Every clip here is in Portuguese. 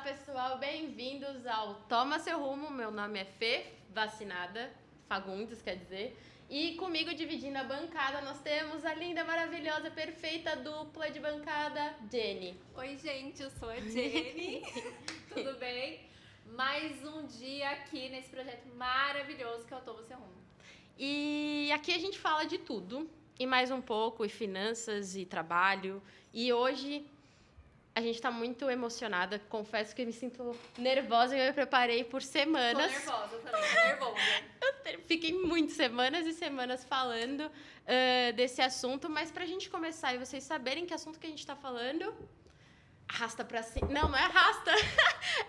pessoal, bem-vindos ao Toma Seu Rumo. Meu nome é Fê, vacinada, Fagundes, quer dizer. E comigo, dividindo a bancada, nós temos a linda, maravilhosa, perfeita dupla de bancada, Jenny. Oi, gente, eu sou a Jenny. Tudo bem? Mais um dia aqui nesse projeto maravilhoso que é o Toma Seu Rumo. E aqui a gente fala de tudo, e mais um pouco, e finanças, e trabalho. E hoje a gente está muito emocionada, confesso que me sinto nervosa, eu me preparei por semanas. Tô nervosa também, tô nervosa. Fiquei muitas semanas e semanas falando desse assunto, mas pra gente começar e vocês saberem que assunto que a gente tá falando, arrasta pra cima. Não é arrasta,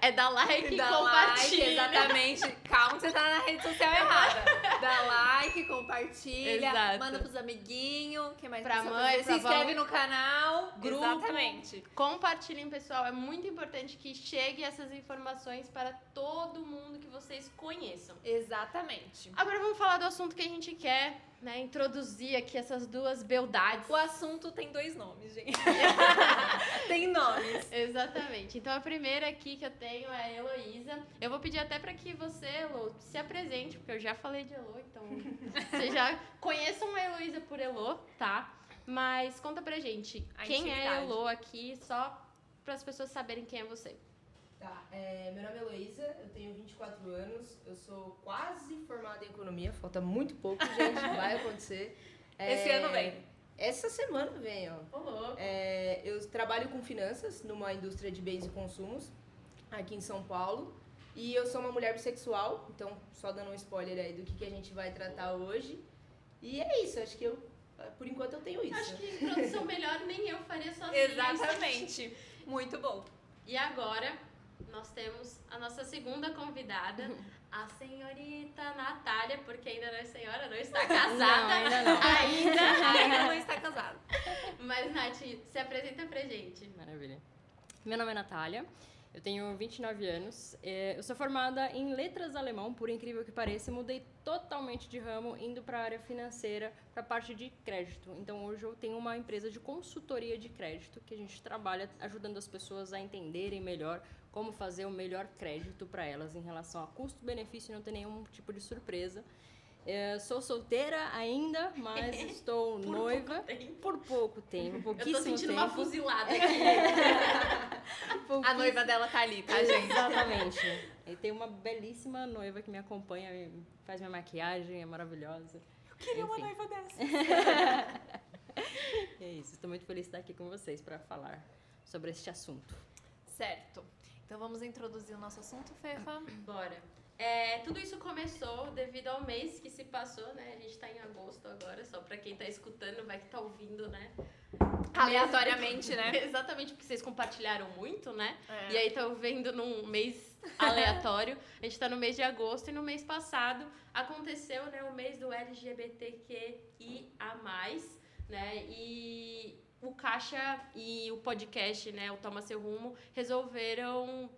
é dar like e compartilha. Exatamente. Calma que você tá na rede social errada. Dá like, compartilha, Exato. Manda pros amiguinhos, que mais Pra precisa mãe, fazer? pra Se inscreve avó, no canal. grupo. Exatamente. Compartilhem, pessoal, é muito importante que chegue essas informações para todo mundo que vocês conheçam. Exatamente. Agora vamos falar do assunto que a gente quer, né, introduzir aqui essas duas beldades. O assunto tem 2 nomes, gente. Tem nomes. Exatamente. Então a primeira aqui que eu tenho é a Heloísa. Eu vou pedir até para que você, Elo, se apresente, porque eu já falei de Elo, então vocês já conheçam a Heloísa por Elo, tá? Mas conta pra gente, quem é a Elo aqui, só para as pessoas saberem quem é você. Tá, meu nome é Heloísa, eu tenho 24 anos, eu sou quase formada em economia, falta muito pouco, gente, vai acontecer. Esse ano vem. Essa semana vem, ó. Ô, louco. Eu trabalho com finanças numa indústria de bens e consumos aqui em São Paulo e eu sou uma mulher bissexual, então só dando um spoiler aí do que a gente vai tratar hoje. E é isso, acho que por enquanto eu tenho isso. Acho que introdução melhor nem eu faria sozinha. Exatamente. Muito bom. E agora nós temos a nossa segunda convidada, a senhorita Natália, porque ainda não é senhora, não está casada. Não, ainda não. Ainda não está casada. Mas, Nath, se apresenta pra gente. Maravilha. Meu nome é Natália, eu tenho 29 anos, eu sou formada em letras alemão, por incrível que pareça, mudei totalmente de ramo, indo para a área financeira, para a parte de crédito. Então, hoje eu tenho uma empresa de consultoria de crédito, que a gente trabalha ajudando as pessoas a entenderem melhor como fazer o melhor crédito para elas em relação a custo-benefício, não tem nenhum tipo de surpresa. Sou solteira ainda, mas estou noiva por pouco tempo, pouquíssimo Eu tô sentindo tempo. uma fuzilada aqui. A noiva dela tá ali, tá, gente? Exatamente. E tem uma belíssima noiva que me acompanha, faz minha maquiagem, é maravilhosa. Eu queria uma Enfim. noiva dessa. É isso, estou muito feliz de estar aqui com vocês para falar sobre este assunto. Certo. Então vamos introduzir o nosso assunto, Fefa. Bora. Tudo isso começou devido ao mês que se passou, né? A gente tá em agosto agora, só pra quem tá escutando, vai que tá ouvindo, né? Aleatoriamente, né? Exatamente, porque vocês compartilharam muito, né? É. E aí tá vendo num mês aleatório. A gente tá no mês de agosto e no mês passado aconteceu, né, o mês do LGBTQIA+, né? E o Caixa e o podcast, né, o Toma Seu Rumo, resolveram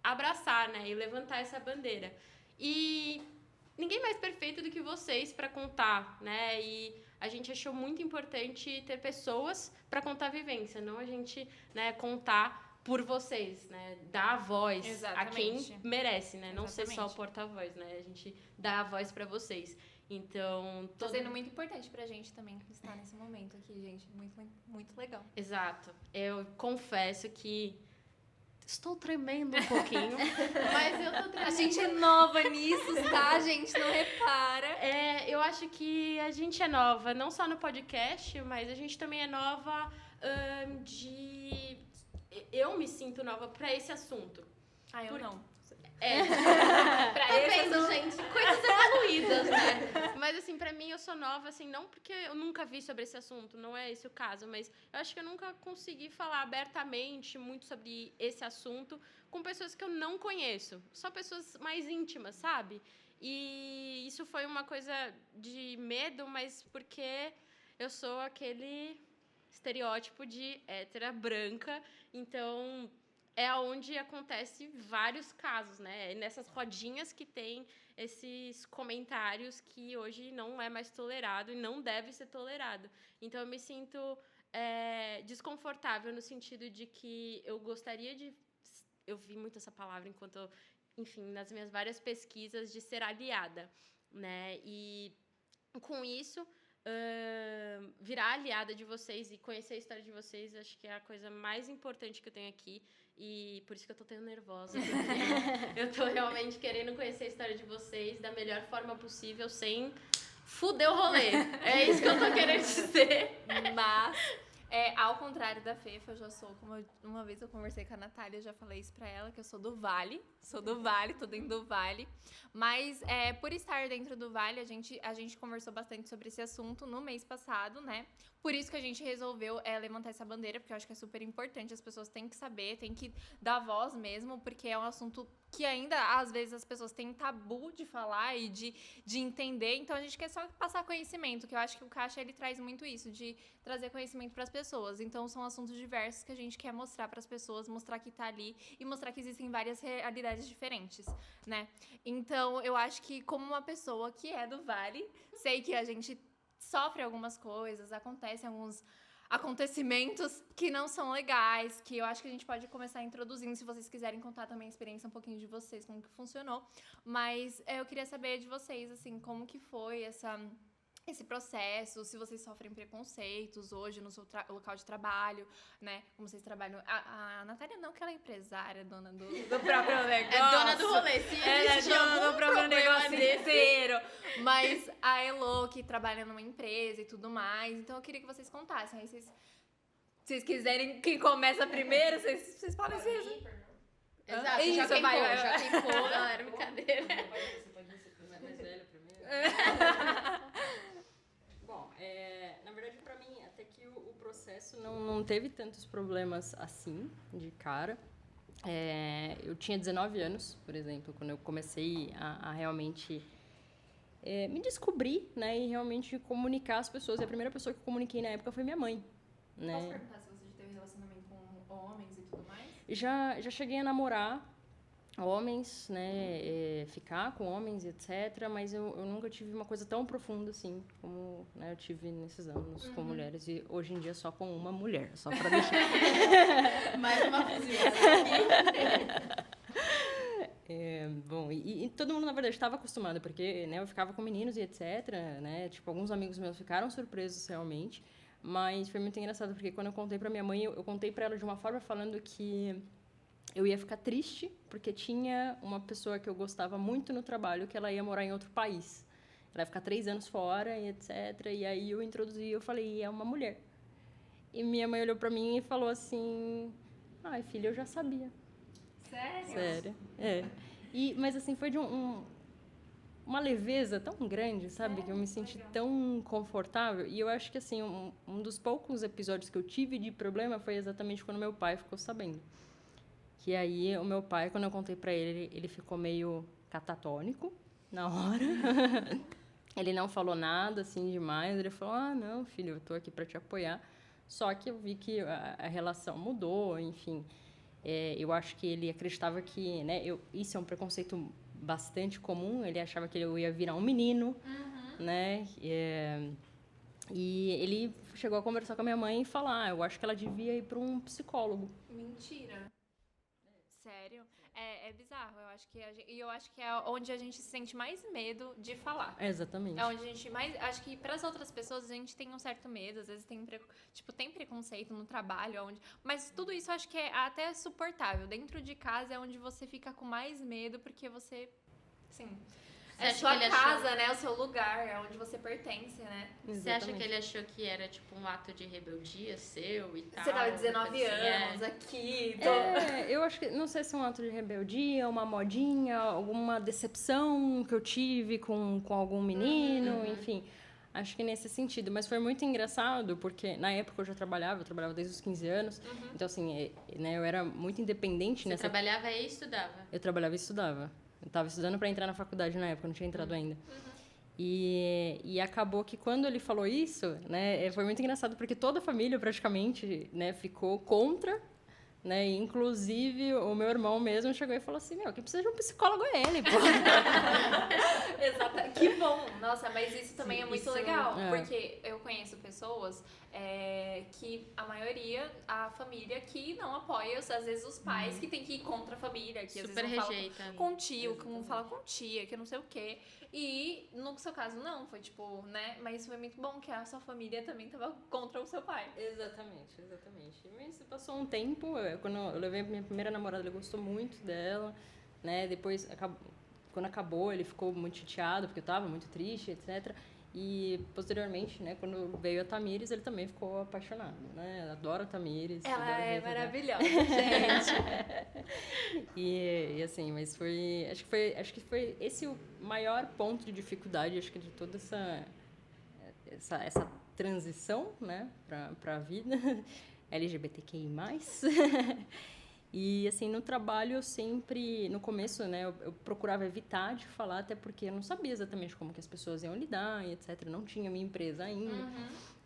abraçar, né, e levantar essa bandeira. E ninguém mais perfeito do que vocês para contar, né? E a gente achou muito importante ter pessoas para contar a vivência, não a gente, né, contar por vocês, né? Dar a voz a quem Exatamente. merece, né? Não ser só o Exatamente. porta-voz, né? A gente dá a voz para vocês. Então, Tá sendo muito importante pra gente também estar nesse momento aqui, gente. Muito, muito legal. Exato. Eu confesso que estou tremendo um pouquinho, mas eu tô tremendo. A gente é nova nisso, tá, gente? Não repara. Eu acho que a gente é nova, não só no podcast, mas a gente também é nova Eu me sinto nova pra esse assunto. Ah, eu Por- não. Pra Tá vendo, gente? Coisas evoluídas, né? Mas, assim, pra mim, eu sou nova, assim, não porque eu nunca vi sobre esse assunto, não é esse o caso, mas eu acho que eu nunca consegui falar abertamente muito sobre esse assunto com pessoas que eu não conheço. Só pessoas mais íntimas, sabe? E isso foi uma coisa de medo, mas porque eu sou aquele estereótipo de hétera branca, então é onde acontece vários casos, né? Nessas rodinhas que tem esses comentários que hoje não é mais tolerado e não deve ser tolerado. Então eu me sinto desconfortável no sentido de que eu gostaria de eu vi muito essa palavra enquanto, enfim, nas minhas várias pesquisas de ser aliada, né? E com isso, virar aliada de vocês e conhecer a história de vocês, acho que é a coisa mais importante que eu tenho aqui. E por isso que eu tô tão nervosa, porque eu tô realmente querendo conhecer a história de vocês da melhor forma possível, sem fuder o rolê. É isso que eu tô querendo dizer. Mas, ao contrário da Fefa, eu já sou, uma vez eu conversei com a Natália, eu já falei isso pra ela, que eu sou do Vale, tô dentro do Vale. Mas, por estar dentro do Vale, a gente conversou bastante sobre esse assunto no mês passado, né? Por isso que a gente resolveu levantar essa bandeira, porque eu acho que é super importante, as pessoas têm que saber, têm que dar voz mesmo, porque é um assunto que ainda, às vezes, as pessoas têm tabu de falar e de entender, então a gente quer só passar conhecimento, que eu acho que o Caixa, ele traz muito isso, de trazer conhecimento para as pessoas. Então, são assuntos diversos que a gente quer mostrar para as pessoas, mostrar que tá ali e mostrar que existem várias realidades diferentes, né? Então, eu acho que, como uma pessoa que é do Vale, sei que a gente sofre algumas coisas, acontecem alguns acontecimentos que não são legais, que eu acho que a gente pode começar introduzindo, se vocês quiserem contar também a experiência um pouquinho de vocês, como que funcionou. Mas eu queria saber de vocês, assim, como que foi esse processo, se vocês sofrem preconceitos hoje no seu local de trabalho, né? Como vocês trabalham. A Natália não, que ela é empresária, dona do próprio negócio. É dona do rolê. Se Ela é dona do próprio negócio desse, inteiro. Mas a Elo, que trabalha numa empresa e tudo mais. Então, eu queria que vocês contassem. Aí, se vocês quiserem, quem começa primeiro, vocês podem ser... Exato, Isso, já queimou, vai. já queimou, galera, brincadeira. Você pode ser mais velho primeiro. Bom, na verdade, pra mim, até que o processo não teve tantos problemas assim, de cara. Eu tinha 19 anos, por exemplo, quando eu comecei a realmente me descobrir, né, e realmente comunicar às pessoas. E a primeira pessoa que eu comuniquei na época foi minha mãe, né? Posso perguntar se você já teve relacionamento com homens e tudo mais? Já cheguei a namorar homens, né, ficar com homens, etc. Mas eu nunca tive uma coisa tão profunda assim como, né, eu tive nesses anos com mulheres. E hoje em dia só com uma mulher, só pra deixar... Mais uma fuzilada aqui. Bom, e todo mundo, na verdade, estava acostumado, porque, né, eu ficava com meninos e etc, né, tipo, alguns amigos meus ficaram surpresos realmente, mas foi muito engraçado, porque quando eu contei pra minha mãe, eu contei pra ela de uma forma falando que eu ia ficar triste, porque tinha uma pessoa que eu gostava muito no trabalho, que ela ia morar em outro país. Ela ia ficar 3 anos fora e etc, e aí eu introduzi, eu falei, é uma mulher. E minha mãe olhou pra mim e falou assim, ai, filha, eu já sabia. Sério? Mas assim, foi de uma leveza tão grande, sabe? Que eu me senti tão confortável. E eu acho que assim, um dos poucos episódios que eu tive de problema foi exatamente quando meu pai ficou sabendo. Que aí o meu pai, quando eu contei pra ele ficou meio catatônico na hora. Ele não falou nada assim demais. Ele falou, não, filho, eu tô aqui pra te apoiar. Só que eu vi que a relação mudou, enfim... eu acho que ele acreditava que, né, isso é um preconceito bastante comum, ele achava que eu ia virar um menino, né, e ele chegou a conversar com a minha mãe e falar, eu acho que ela devia ir para um psicólogo. Mentira. Sério? É bizarro, eu acho que é onde a gente se sente mais medo de falar. Exatamente. É onde a gente mais... Acho que para as outras pessoas a gente tem um certo medo, às vezes tem preconceito no trabalho, mas tudo isso eu acho que é até suportável. Dentro de casa é onde você fica com mais medo, porque você... Sim. É a sua casa, né? O seu lugar, é onde você pertence, né? Você acha que ele achou que era tipo um ato de rebeldia seu e tal? Você tava 19 anos aqui. Eu acho que, não sei se é um ato de rebeldia, uma modinha, alguma decepção que eu tive com algum menino, enfim. Acho que nesse sentido. Mas foi muito engraçado, porque na época eu trabalhava desde os 15 anos. Então, assim, né, eu era muito independente Você trabalhava e estudava? Eu trabalhava e estudava. Eu estava estudando para entrar na faculdade na época, não tinha entrado ainda. E acabou que quando ele falou isso, né, foi muito engraçado, porque toda a família praticamente, né, ficou contra, né? E, inclusive, o meu irmão mesmo chegou e falou assim, meu, quem precisa de um psicólogo é ele, pô. Exato. Que bom. Nossa, mas isso também é muito isso legal. é. Porque eu conheço pessoas que a maioria, a família que não apoia, às vezes os pais que tem que ir contra a família, que às Super vezes não falam rejeita. com tio, que não fala com tia, que não sei o quê. E no seu caso não, foi tipo, né? Mas foi muito bom que a sua família também tava contra o seu pai. Exatamente, exatamente. Mas passou um tempo, quando eu levei a minha primeira namorada, ele gostou muito dela, né? Depois, quando acabou, ele ficou muito chateado, porque eu tava muito triste, etc. E, posteriormente, né, quando veio a Tamires, ele também ficou apaixonado, né? Adora a Tamires. Ela adora é ver dela. maravilhosa, gente. E assim, mas acho que foi esse o maior ponto de dificuldade, acho que de toda essa transição, né, para a vida LGBTQI+. E assim, no trabalho eu sempre, no começo, né, eu procurava evitar de falar, até porque eu não sabia exatamente como que as pessoas iam lidar e etc. Eu não tinha minha empresa ainda,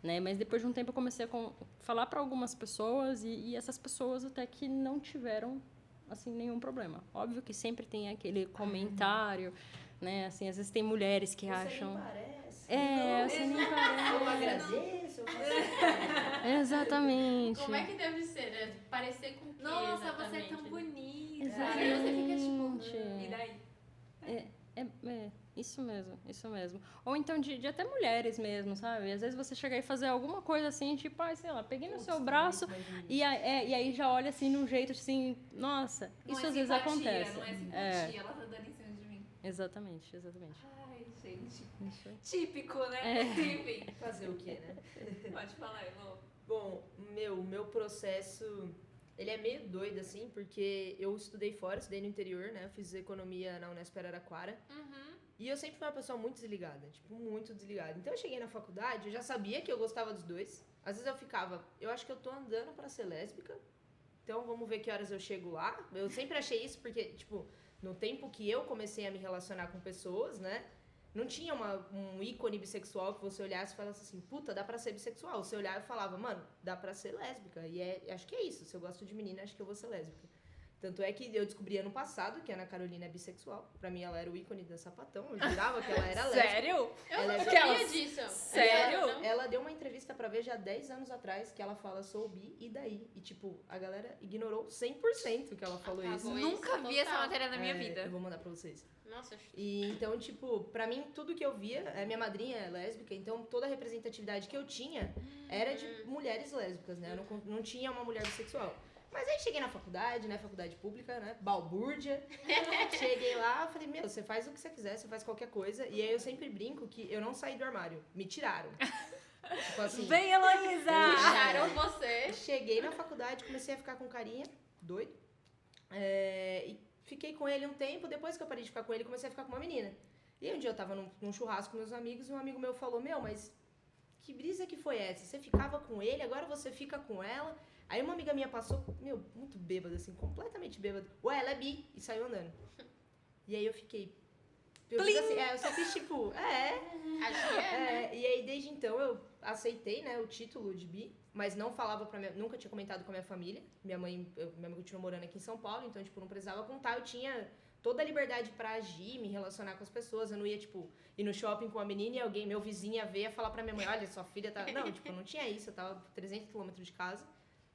né? Mas depois de um tempo eu comecei a falar para algumas pessoas e essas pessoas até que não tiveram assim nenhum problema. Óbvio que sempre tem aquele comentário, né? Assim, às vezes tem mulheres que acham. Nem parece. Você nem Eu parece. agradeço, eu faço... Exatamente. Como é que deve ser, né? Parecer com o quê, Nossa, você é exatamente, tão né? bonita. Exatamente. Aí você fica tipo, e daí? Isso mesmo, isso mesmo. Ou então de até mulheres mesmo, sabe? Às vezes você chegar e fazer alguma coisa assim, tipo, sei lá, peguei no seu braço e aí já olha assim num jeito assim, nossa, Não isso é às vezes simpatia, acontece. não é simpatia, ela tá dando em cima de mim. Exatamente, exatamente. Ai, gente. Isso aí. Típico, né? Enfim. Fazer o quê, né? Pode falar, Elô. Bom, o meu processo, ele é meio doido, assim, porque eu estudei fora, estudei no interior, né? Eu fiz economia na Unesp Araraquara. E eu sempre fui uma pessoa muito desligada, tipo, muito desligada. Então eu cheguei na faculdade, eu já sabia que eu gostava dos dois. Às vezes eu ficava, eu acho que eu tô andando pra ser lésbica, então vamos ver que horas eu chego lá. Eu sempre achei isso porque, tipo, no tempo que eu comecei a me relacionar com pessoas, né? Não tinha um ícone bissexual que você olhasse e falasse assim, puta, dá pra ser bissexual. Você olhava e falava, mano, dá pra ser lésbica. E acho que é isso, se eu gosto de menina, acho que eu vou ser lésbica. Tanto é que eu descobri ano passado que a Ana Carolina é bissexual. Pra mim, ela era o ícone da sapatão. Eu jurava que ela era lésbica. Sério? Eu Ela não é sabia aquelas- disso. Sério? Não? Ela deu uma entrevista pra Veja há 10 anos atrás que ela fala, sou bi, e daí? E, tipo, a galera ignorou 100% que ela falou Acabou isso. isso. Nunca vi essa total. matéria na minha Eu vida. vou mandar pra vocês. Nossa, E então, tipo, pra mim, tudo que eu via, minha madrinha é lésbica, então toda a representatividade que eu tinha era de mulheres lésbicas, né? Eu não tinha uma mulher bissexual. Mas aí cheguei na faculdade, né? Faculdade pública, né? Balbúrdia. Cheguei lá, falei, meu, você faz o que você quiser, você faz qualquer coisa. E aí eu sempre brinco que eu não saí do armário, me tiraram. Tipo assim, Vem, Heloísa! deixaram você. cheguei na faculdade, comecei a ficar com carinha, doido. E fiquei com ele um tempo, depois que eu parei de ficar com ele, comecei a ficar com uma menina. E aí um dia eu tava num churrasco com meus amigos e um amigo meu falou, meu, mas que brisa que foi essa? Você ficava com ele, agora você fica com ela. Aí uma amiga minha passou, meu, muito bêbada, assim, completamente bêbada. Ué, ela é bi, e saiu andando. E aí eu fiquei... Eu fiz assim, eu só fiz tipo, Acho que é, né? e aí desde então eu aceitei, né, o título de bi, mas não falava pra minha... Nunca tinha comentado com a minha família. Minha mãe continuou morando aqui em São Paulo, então, tipo, não precisava contar. Eu tinha toda a liberdade pra agir, me relacionar com as pessoas. Eu não ia, tipo, ir no shopping com uma menina e alguém, meu vizinho, ia ver, ia falar pra minha mãe, olha, sua filha tá... Não, tipo, não tinha isso. Eu tava 300 quilômetros de casa.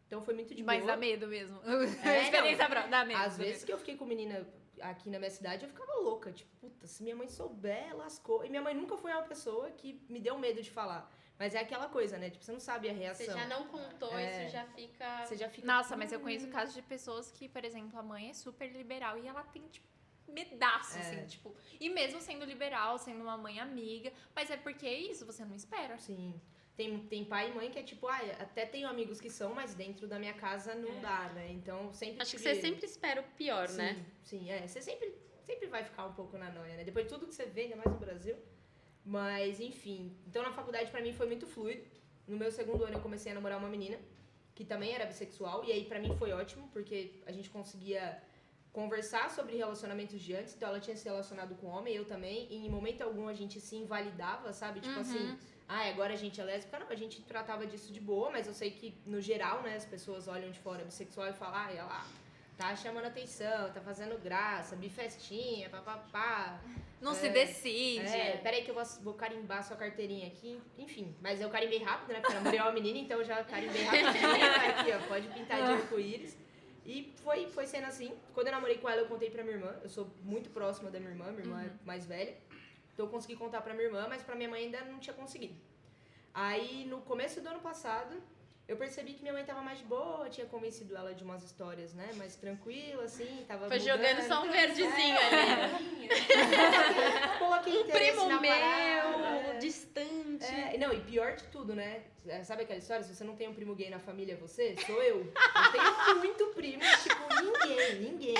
Então foi muito de boa. Mas dá medo mesmo. É, Experiência própria, dá medo. Às dá vezes medo. que eu fiquei com menina aqui na minha cidade, eu ficava louca. Tipo, puta, se minha mãe souber, lascou. E minha mãe nunca foi uma pessoa que me deu medo de falar. Mas é aquela coisa, né? Tipo, você não sabe a reação. Você já não contou, isso já fica... Você já fica... Nossa, mas eu conheço casos de pessoas que, por exemplo, a mãe é super liberal e ela tem, tipo, medaço, assim, tipo... E mesmo sendo liberal, sendo uma mãe amiga, mas é porque é isso, você não espera. Sim. Tem pai e mãe que é tipo, até tenho amigos que são, mas dentro da minha casa não dá, né? Então sempre Acho que tive- você sempre espera o pior, sim, né? Sim, você sempre vai ficar um pouco na noia, né? Depois de tudo que você vê, ainda mais no Brasil. Mas, enfim. Então, na faculdade, pra mim, foi muito fluido. No meu segundo ano, eu comecei a namorar uma menina que também era bissexual. E aí, pra mim, foi ótimo, porque a gente conseguia conversar sobre relacionamentos de antes. Então, ela tinha se relacionado com homem, eu também. E em momento algum, a gente se invalidava, sabe? Tipo assim, agora a gente é lésbica. Não, a gente tratava disso de boa, mas eu sei que, no geral, né, as pessoas olham de fora bissexual e falam, ela lá, tá chamando atenção, tá fazendo graça, bifestinha, papapá. Não se decide. Peraí que eu vou carimbar sua carteirinha aqui. Enfim, mas eu carimbei rápido, né? Porque eu namorei uma menina, então eu já carimbei rapidinho. Aqui, ó, pode pintar de arco-íris. E foi sendo assim. Quando eu namorei com ela, eu contei pra minha irmã. Eu sou muito próxima da minha irmã é mais velha. Então eu consegui contar pra minha irmã, mas pra minha mãe ainda não tinha conseguido. Aí, no começo do ano passado, eu percebi que minha mãe tava mais de boa, tinha convencido ela de umas histórias, né? Mais tranquila, assim, tava Foi mudando. jogando só um verdezinho ali. Coloquei interesse Primo na meu, parada. distante. Não, e pior de tudo, né? Sabe aquela história? Se você não tem um primo gay na família, você? Sou eu. Eu tenho muito primo, tipo, ninguém.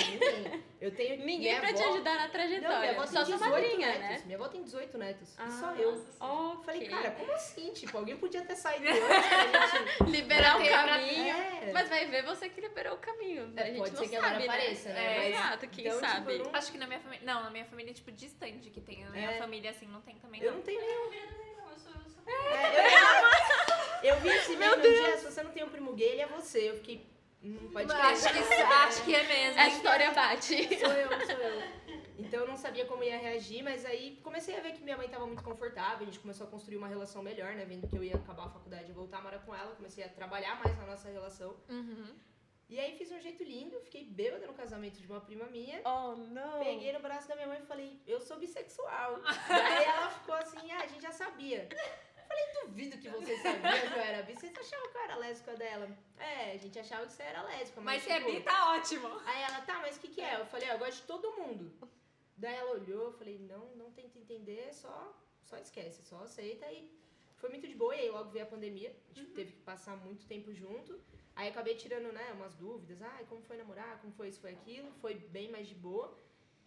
Eu tenho Ninguém minha pra te avó- ajudar na Não, trajetória. minha avó Só tem sua 18 madrinha, netos. né? Minha avó tem 18 netos. Ah, e só eu. Ok. Falei, cara, como assim? Tipo, alguém podia ter saído antes pra gente... Liberar o Pra ter- pra- caminho. É. Mas vai ver você que liberou o caminho. A gente pode não ser que sabe, agora apareça, né? Mas- Exato, quem então, tipo, sabe. eu não- Acho que na minha família... Não, na minha família, tipo, distante que tem. Na minha família, assim, não tem também, Eu não. não tenho nenhum. Eu Eu vi esse meme um dia, se você não tem um primo gay, ele é você. Eu fiquei, pode crer. Acho que é mesmo. A história bate. Sou eu. Então eu não sabia como ia reagir, mas aí comecei a ver que minha mãe tava muito confortável, a gente começou a construir uma relação melhor, né? Vendo que eu ia acabar a faculdade e voltar a morar com ela, comecei a trabalhar mais na nossa relação. Uhum. E aí fiz um jeito lindo, fiquei bêbada no casamento de uma prima minha. Oh, não. Peguei no braço da minha mãe e falei, eu sou bissexual. Daí ela ficou assim, a gente já sabia. Eu falei, duvido que você sabia que eu era bi. Vocês achavam que eu era lésbica dela? A gente achava que você era lésbica. Mas se é tipo, bi, tá ótimo. Aí ela, tá, mas o que é? Eu falei, eu gosto de todo mundo. Daí ela olhou, eu falei, não tenta entender, só esquece, só aceita. E foi muito de boa, e aí logo veio a pandemia, a gente teve que passar muito tempo junto. Aí acabei tirando, né, umas dúvidas, como foi namorar, como foi isso, foi aquilo, foi bem mais de boa.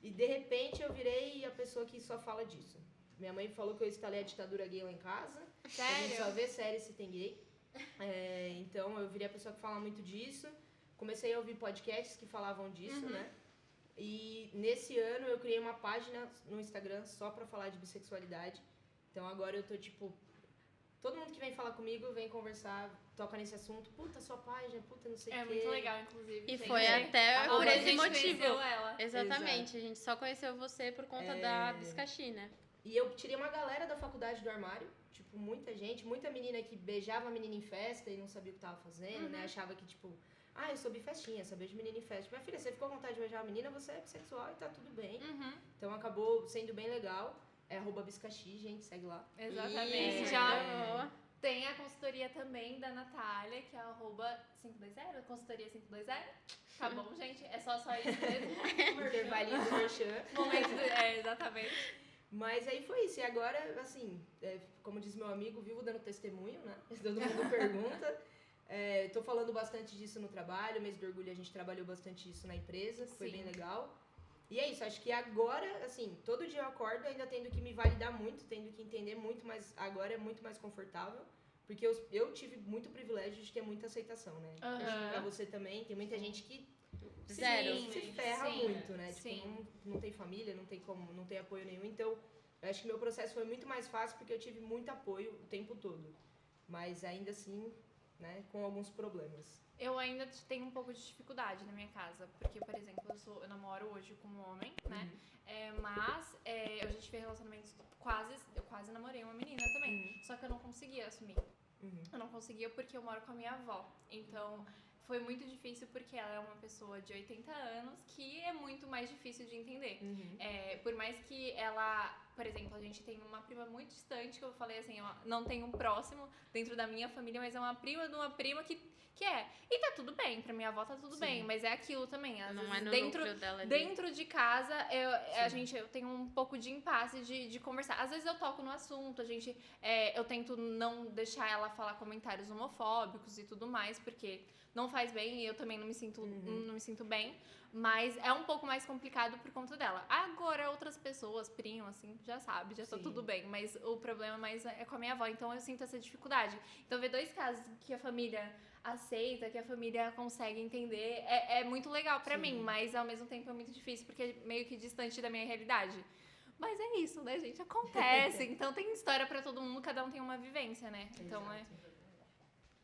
E de repente eu virei a pessoa que só fala disso. Minha mãe falou que eu instalei a ditadura gay lá em casa. A gente só Sério? vê série se tem gay. Então eu virei a pessoa que fala muito disso. Comecei a ouvir podcasts que falavam disso, né? E nesse ano eu criei uma página no Instagram só pra falar de bissexualidade. Então agora eu tô tipo... Todo mundo que vem falar comigo vem conversar, toca nesse assunto. Puta, sua página, puta, não sei o É quê. muito legal, inclusive. E Sim, foi sim. até A por Paula, a esse gente motivo. conheceu ela. Exatamente, a gente só conheceu você por conta da Biscaxi, né? E eu tirei uma galera da faculdade do armário. Tipo, muita gente, muita menina que beijava a menina em festa e não sabia o que tava fazendo, né? Achava que, tipo... eu sou bifestinha, só beijo menina em festa. Minha filha, você ficou com vontade de beijar uma menina, você é bissexual e tá tudo bem. Então acabou sendo bem legal. É @biscaxi, gente, segue lá. Exatamente. E- Já tem a consultoria também da Natália, que é @520, consultoria 520. Tá bom, gente? É só isso mesmo. Intervalinho do merchan. Momento exatamente. Mas aí foi isso. E agora, assim, como diz meu amigo, vivo dando testemunho, né? Todo mundo pergunta. Tô falando bastante disso no trabalho. Mês do Orgulho a gente trabalhou bastante isso na empresa, que foi bem legal. E é isso, acho que agora, assim, todo dia eu acordo ainda tendo que me validar muito, tendo que entender muito, mas agora é muito mais confortável. Porque eu tive muito privilégio de ter muita aceitação, né? Acho que pra você também, tem muita gente que se ferra muito, né? Tipo, não tem família, não tem como, não tem apoio nenhum. Então, eu acho que meu processo foi muito mais fácil porque eu tive muito apoio o tempo todo. Mas ainda assim, né, com alguns problemas. Eu ainda tenho um pouco de dificuldade na minha casa, porque, por exemplo, eu namoro hoje com um homem, né? Mas eu já tive relacionamentos eu quase namorei uma menina também, só que eu não conseguia assumir. Eu não conseguia porque eu moro com a minha avó. Então, foi muito difícil porque ela é uma pessoa de 80 anos que é muito mais difícil de entender. Por mais que ela... Por exemplo, a gente tem uma prima muito distante, que eu falei assim, eu não tenho um próximo dentro da minha família, mas é uma prima de uma prima que é. E tá tudo bem, pra minha avó tá tudo bem, mas é aquilo também. Às Não vezes, é no dentro, núcleo dela ali. dentro de casa, eu tenho um pouco de impasse de conversar. Às vezes eu toco no assunto, eu tento não deixar ela falar comentários homofóbicos e tudo mais, porque não faz bem e eu também não me sinto bem. Mas é um pouco mais complicado por conta dela. Agora, outras pessoas, primo, assim, já sabe, já tá tudo bem. Mas o problema mais é com a minha avó, então eu sinto essa dificuldade. Então, ver dois casos que a família aceita, que a família consegue entender, é muito legal pra mim. Mas, ao mesmo tempo, é muito difícil, porque é meio que distante da minha realidade. Mas é isso, né, gente? Acontece. Então tem história pra todo mundo, cada um tem uma vivência, né? Então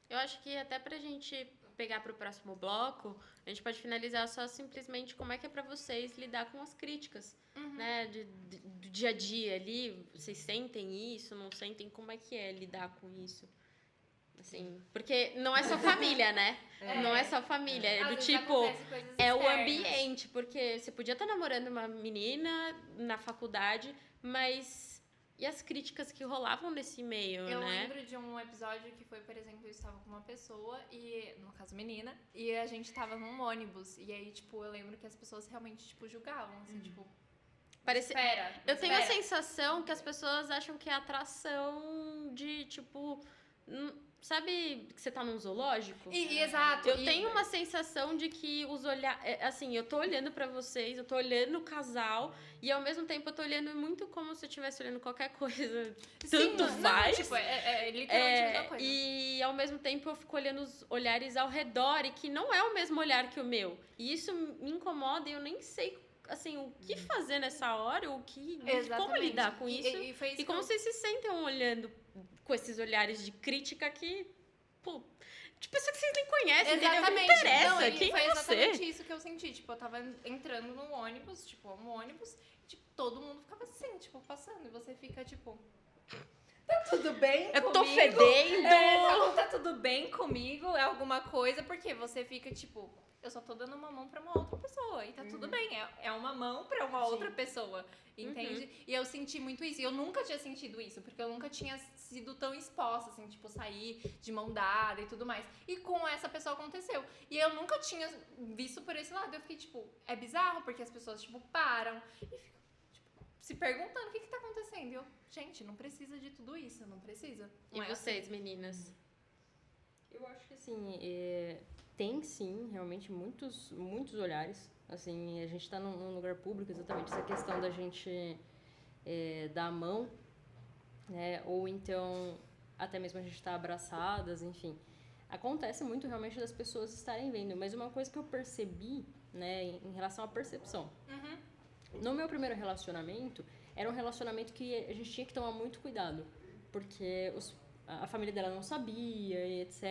Eu acho que até pra gente pegar pro próximo bloco, a gente pode finalizar só simplesmente como é que é pra vocês lidar com as críticas, né? Do dia a dia ali, vocês sentem isso, não sentem? Como é que é lidar com isso? Assim, porque não é só família, né? Não é só família, é do Às vezes tipo, acontece coisas é o externas. ambiente, porque você podia estar namorando uma menina na faculdade, mas e as críticas que rolavam nesse meio, Eu né? lembro de um episódio que foi, por exemplo, eu estava com uma pessoa, e no caso menina, e a gente tava num ônibus. E aí, tipo, eu lembro que as pessoas realmente, tipo, julgavam, assim, tipo, Parece... espera. Eu tenho a espera. sensação que as pessoas acham que é atração de, tipo... Sabe que você tá num zoológico? Exato. Eu tenho uma sensação de que os olhares... Assim, eu tô olhando pra vocês, eu tô olhando o casal, e ao mesmo tempo eu tô olhando muito como se eu estivesse olhando qualquer coisa. Tanto faz. Tipo, é literalmente a mesma coisa. E ao mesmo tempo eu fico olhando os olhares ao redor, e que não é o mesmo olhar que o meu. E isso me incomoda e eu nem sei, assim, o que fazer nessa hora, como Exatamente. lidar com isso. E foi isso E como que vocês se sentem olhando com esses olhares de crítica que, pô, de pessoa que vocês nem conhecem, entendeu? Não Exatamente. interessa, Não, e quem foi é você? exatamente isso que eu senti. Tipo, eu tava entrando no ônibus, tipo, um ônibus, e, tipo, todo mundo ficava assim, tipo, passando. E você fica, tipo, Tá tudo bem Eu tô comigo? fedendo. tá tudo bem comigo? É alguma coisa? Porque você fica, tipo, eu só tô dando uma mão pra uma outra pessoa. E tá tudo bem. É uma mão pra uma outra pessoa. Entende? E eu senti muito isso. E eu nunca tinha sentido isso, porque eu nunca tinha sido tão exposta, assim, tipo, sair de mão dada e tudo mais. E com essa pessoa aconteceu. E eu nunca tinha visto por esse lado. Eu fiquei, tipo, é bizarro, porque as pessoas, tipo, param e ficam, tipo, se perguntando o que tá acontecendo. E eu, gente, não precisa de tudo isso, não precisa. E Não é vocês, meninas? Eu acho que assim, tem sim, realmente, muitos olhares. Assim, a gente tá num lugar público, exatamente essa questão da gente dar a mão, né? Ou então, até mesmo a gente tá abraçadas, enfim. Acontece muito realmente das pessoas estarem vendo. Mas uma coisa que eu percebi, né, em relação à percepção. No meu primeiro relacionamento, era um relacionamento que a gente tinha que tomar muito cuidado. Porque a família dela não sabia, e etc.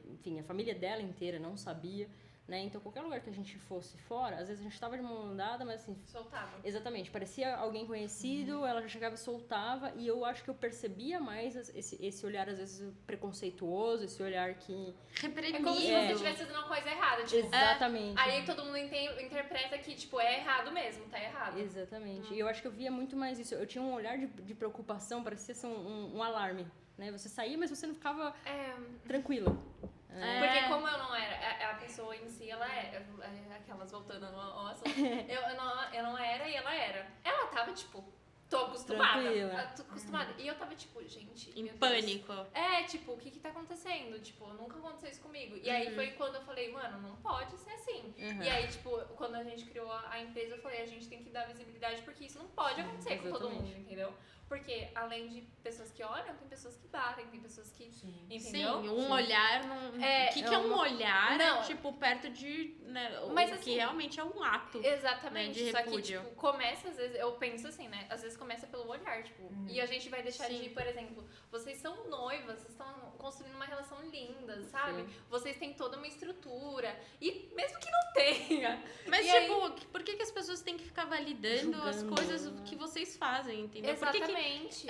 Enfim, a família dela inteira não sabia, né? Então, qualquer lugar que a gente fosse fora, às vezes a gente estava de mão dada, mas assim... Soltava. Exatamente, parecia alguém conhecido, ela já chegava e soltava, e eu acho que eu percebia mais esse olhar, às vezes, preconceituoso, esse olhar que... Reprimido. É como se você estivesse fazendo uma coisa errada, tipo... Exatamente. Aí todo mundo interpreta que, tipo, é errado mesmo, tá errado. Exatamente. E eu acho que eu via muito mais isso. Eu tinha um olhar de preocupação, parecia ser um alarme, né? Você saía, mas você não ficava tranquila. Porque como eu não era, a pessoa em si, ela era, aquelas voltando no assunto, eu não era e ela era. Ela tava, tipo, tô acostumada. Tranquila. Tô acostumada. E eu tava, tipo, gente... Em meu Deus. pânico. Tipo, o que tá acontecendo? Tipo, nunca aconteceu isso comigo. E aí foi quando eu falei, mano, não pode ser assim. E aí, tipo, quando a gente criou a empresa, eu falei, a gente tem que dar visibilidade porque isso não pode acontecer com todo mundo, entendeu? Porque além de pessoas que olham, tem pessoas que batem, tem pessoas que... Entendeu? Sim, um olhar... O que é um olhar? Não. Tipo, perto de... Né, Mas, o assim, que realmente é um ato. Exatamente, Né, de só que, repúdio. tipo, começa, às vezes, eu penso assim, né? Às vezes começa pelo olhar, tipo, e a gente vai deixar de, por exemplo, vocês são noivas, vocês estão construindo uma relação linda, sabe? Sim. Vocês têm toda uma estrutura, e mesmo que não tenha. Mas, E tipo, por que as pessoas têm que ficar validando as Julgando. coisas que vocês fazem, entendeu? Por que Exatamente.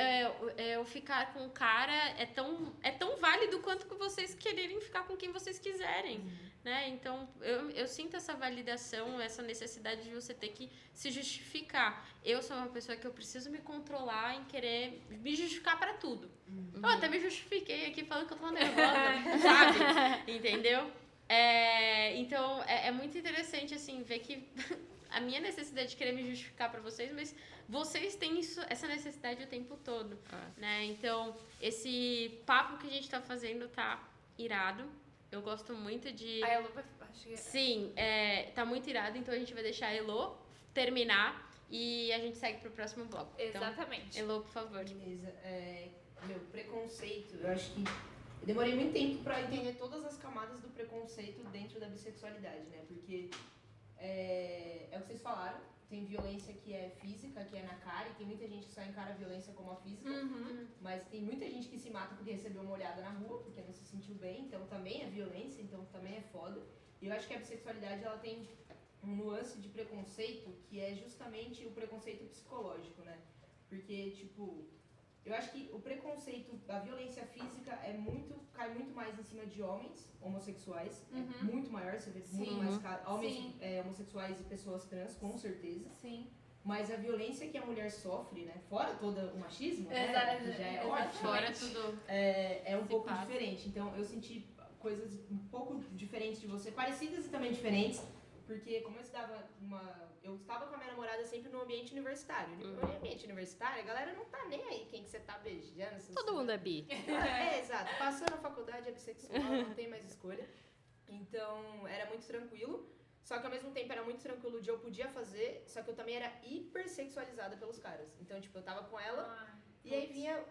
eu ficar com o cara é tão válido quanto que vocês quererem ficar com quem vocês quiserem, né? Então, eu sinto essa validação, essa necessidade de você ter que se justificar. Eu sou uma pessoa que eu preciso me controlar em querer me justificar pra tudo. Eu até me justifiquei aqui falando que eu tô nervosa, sabe? Entendeu? Então, é muito interessante, assim, ver que a minha necessidade de querer me justificar pra vocês, mas vocês têm essa necessidade o tempo todo, né? Então, esse papo que a gente tá fazendo tá irado. Eu gosto muito de... Aí ela vai... Acho que... Sim, tá muito irado, então a gente vai deixar a Elô terminar e a gente segue pro próximo bloco. Exatamente. Então, Elô, por favor. Beleza. Meu preconceito, eu acho que eu demorei muito tempo pra entender todas as camadas do preconceito dentro da bissexualidade, né? Porque é o que vocês falaram, tem violência que é física, que é na cara, e tem muita gente que só encara a violência como a física, mas tem muita gente que se mata porque recebeu uma olhada na rua, porque não se sentiu bem, então também é violência, então também é foda. E eu acho que a bissexualidade, ela tem um nuance de preconceito que é justamente o preconceito psicológico, né? Porque, tipo, eu acho que o preconceito, a violência física cai muito mais em cima de homens homossexuais, é muito maior, você vê muito mais homens homossexuais e pessoas trans, com certeza. Sim. Mas a violência que a mulher sofre, né, fora todo o machismo, Exato, que já é exatamente. ótimo, Fora tudo. é um Se pouco passa. diferente. Então eu senti coisas um pouco diferentes de você, parecidas e também diferentes, porque como eu estava com a minha namorada sempre no ambiente universitário. No ambiente universitário, a galera não tá nem aí quem que você tá beijando. Todo mundo é bi. Exato. Passou na faculdade, é bissexual, não tem mais escolha. Então, era muito tranquilo. Só que ao mesmo tempo era muito tranquilo de eu podia fazer, só que eu também era hipersexualizada pelos caras. Então, tipo, eu tava com ela e aí vinha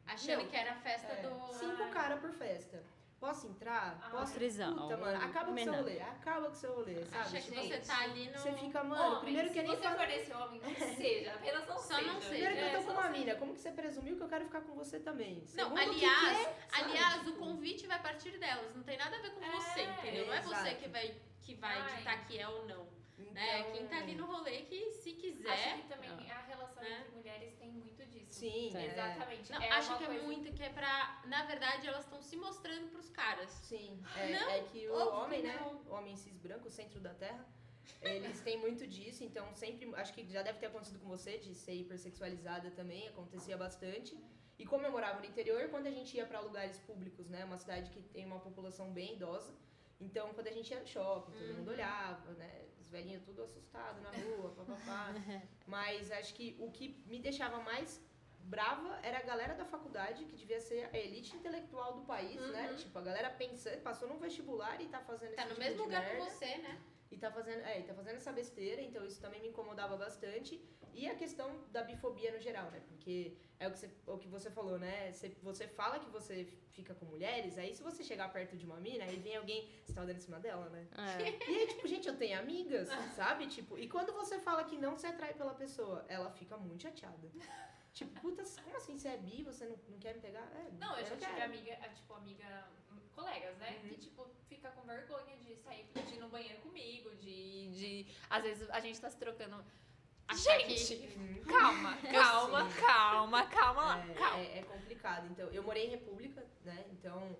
Achando que era a festa do... 5 caras por festa. Posso entrar? Posso? Trisal. Puta, mano, acaba com o seu Menor. rolê. Acaba com o seu rolê, sabe? Acha que Tipo, você tá ali no... Você fica, mano, primeiro que eu se nem você falo... for esse homem, não seja, apenas não Só seja. não seja. Primeiro que eu tô só com uma não mina, como que você presumiu que eu quero ficar com você também? Não, Segundo, o que aliás, que é, sabe? aliás, o Tipo, convite vai partir delas. Não tem nada a ver com você, entendeu? Não é você exato. que vai Ai. ditar que é ou não. então, Né? Quem tá ali no rolê que, se quiser... Acho que também a relação né? entre mulheres tem muito disso. Sim, Exatamente. Não, é acho uma que coisa... é muito que é pra... Na verdade, elas estão se mostrando pros caras. Sim, Não, é que o óbvio homem, que né? não. O homem cis branco, o centro da terra, eles têm muito disso, então sempre, acho que já deve ter acontecido com você, de ser hipersexualizada também, acontecia bastante. E como eu morava no interior, quando a gente ia pra lugares públicos, né? Uma cidade que tem uma população bem idosa, então quando a gente ia no shopping, todo mundo olhava, né? Os velhinhos tudo assustado na rua, papapá. Mas acho que o que me deixava mais brava era a galera da faculdade, que devia ser a elite intelectual do país, né? Tipo, a galera pensando, passou num vestibular e tá fazendo Tá esse no tipo mesmo de lugar merda. que você, né? E tá fazendo essa besteira, então isso também me incomodava bastante. E a questão da bifobia no geral, né? Porque é o que você falou, né? Você fala que você fica com mulheres, aí se você chegar perto de uma mina, aí vem alguém, você tá dando em cima dela, né? É. E aí, tipo, gente, eu tenho amigas, sabe? Tipo, e quando você fala que não se atrai pela pessoa, ela fica muito chateada. Tipo, puta, como assim? Você é bi, você não quer me pegar? Não, eu já tive quero. amiga, colegas, né? Que, tipo, fica com vergonha de sair, de ir no banheiro comigo, às vezes a gente tá se trocando. Achar Gente, que- calma lá, calma. É complicado. Então, eu morei em república, né? Então,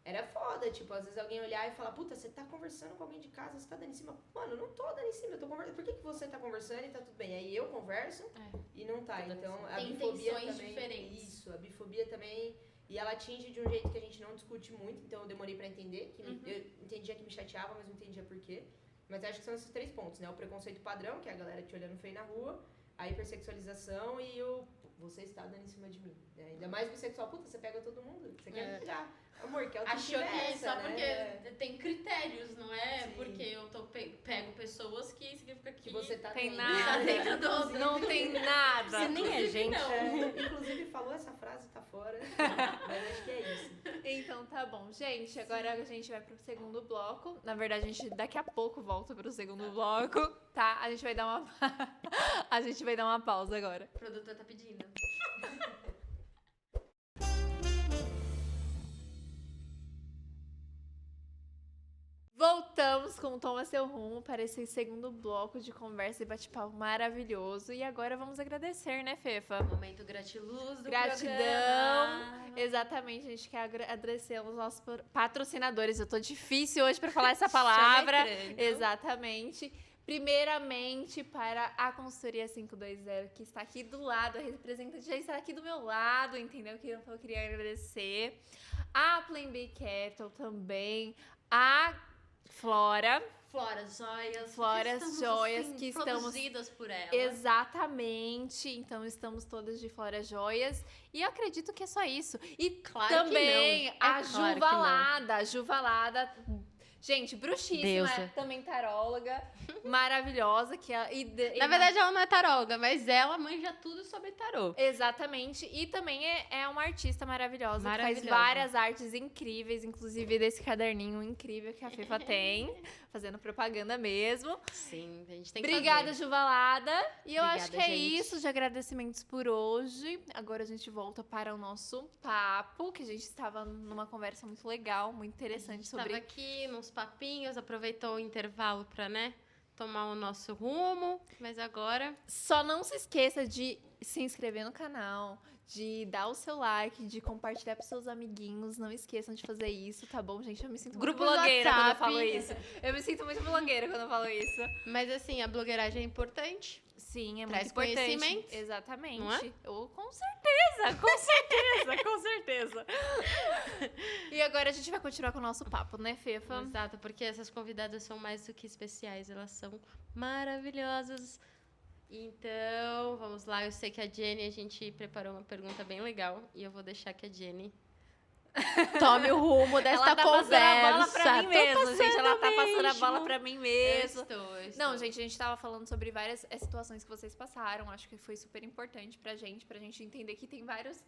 era foda. Tipo, às vezes alguém olhar e falar, puta, você tá conversando com alguém de casa, você tá dando em cima. Mano, eu não tô dando em cima, eu tô conversando. Por que você tá conversando e tá tudo bem? Aí eu converso e não tá. dando em Então, cima. a Tem bifobia intenções também... diferentes. Isso, a bifobia também... E ela atinge de um jeito que a gente não discute muito, então eu demorei pra entender. Eu entendia que me chateava, mas não entendia por quê. Mas acho que são esses 3 pontos, né? O preconceito padrão, que é a galera te olhando feio na rua. A hipersexualização e o... Você está dando em cima de mim. Né? Ainda mais bissexual. Puta, você pega todo mundo. Você quer me pegar. Amor, que Achou que essa, só né? porque tem critérios, não é? Sim. Porque eu pego pessoas que significa que... Que você tá Tem dentro. nada. dentro do- Não tem nada. Você nem é gente. Inclusive, falou essa frase, tá fora. Mas acho que é isso. Então tá bom, gente. Agora a gente vai pro segundo bloco. Na verdade, a gente daqui a pouco volta pro segundo bloco, tá? A gente vai dar uma pausa agora. O produtor tá pedindo. Voltamos com o Toma Seu Rumo para esse segundo bloco de conversa e bate-papo maravilhoso. E agora vamos agradecer, né, Fefa? Momento gratiluz do Gratidão. programa. Exatamente, a gente quer agradecer aos nossos patrocinadores. Eu tô difícil hoje para falar essa palavra. Soletrando. Exatamente. Primeiramente, para a consultoria 520, que está aqui do lado, a representante já está aqui do meu lado, entendeu? Que eu queria agradecer. A Plan B Capital também. A Flora. Floras Joias. Floras estamos, Joias, assim, que estamos- produzidas por ela. Exatamente. Então, estamos todas de Flora Joias. E eu acredito que é só isso. E Claro também que não. a claro que não. Juvalada. A Juvalada Gente, bruxíssima, Deusa. também taróloga, maravilhosa. Na verdade, ela não é taróloga, mas ela manja tudo sobre tarô. Exatamente. E também é uma artista maravilhosa, que faz Maravilhosa. várias artes incríveis, inclusive desse caderninho incrível que a Fefa tem, fazendo propaganda mesmo. Sim, a gente tem que Obrigada, fazer. Juvalada. E eu Obrigada, acho que é gente. isso de agradecimentos por hoje. Agora a gente volta para o nosso papo, que a gente estava numa conversa muito legal, muito interessante sobre... Tava aqui nos papinhos, aproveitou o intervalo pra, né, tomar o nosso rumo, mas agora... Só não se esqueça de se inscrever no canal, de dar o seu like, de compartilhar pros seus amiguinhos. Não esqueçam de fazer isso, tá bom, gente? Eu me sinto Grupo muito do blogueira quando eu WhatsApp. falo isso. Eu me sinto muito blogueira quando eu falo isso. Mas assim, a blogueiragem é importante. Sim, é Traz muito importante. conhecimento, Exatamente. não é? Com certeza, com certeza, com certeza. E agora a gente vai continuar com o nosso papo, né, Fefa? Exato, porque essas convidadas são mais do que especiais, elas são maravilhosas. Então, vamos lá. Eu sei que a Jenny, a gente preparou uma pergunta bem legal e eu vou deixar que a Jenny tome o rumo desta Ela tá conversa. passando a bola pra mim Tô mesmo, gente. Ela tá passando a mesmo. bola pra mim mesmo. Eu estou. Não, gente, a gente tava falando sobre várias situações que vocês passaram. Acho que foi super importante pra gente entender que tem vários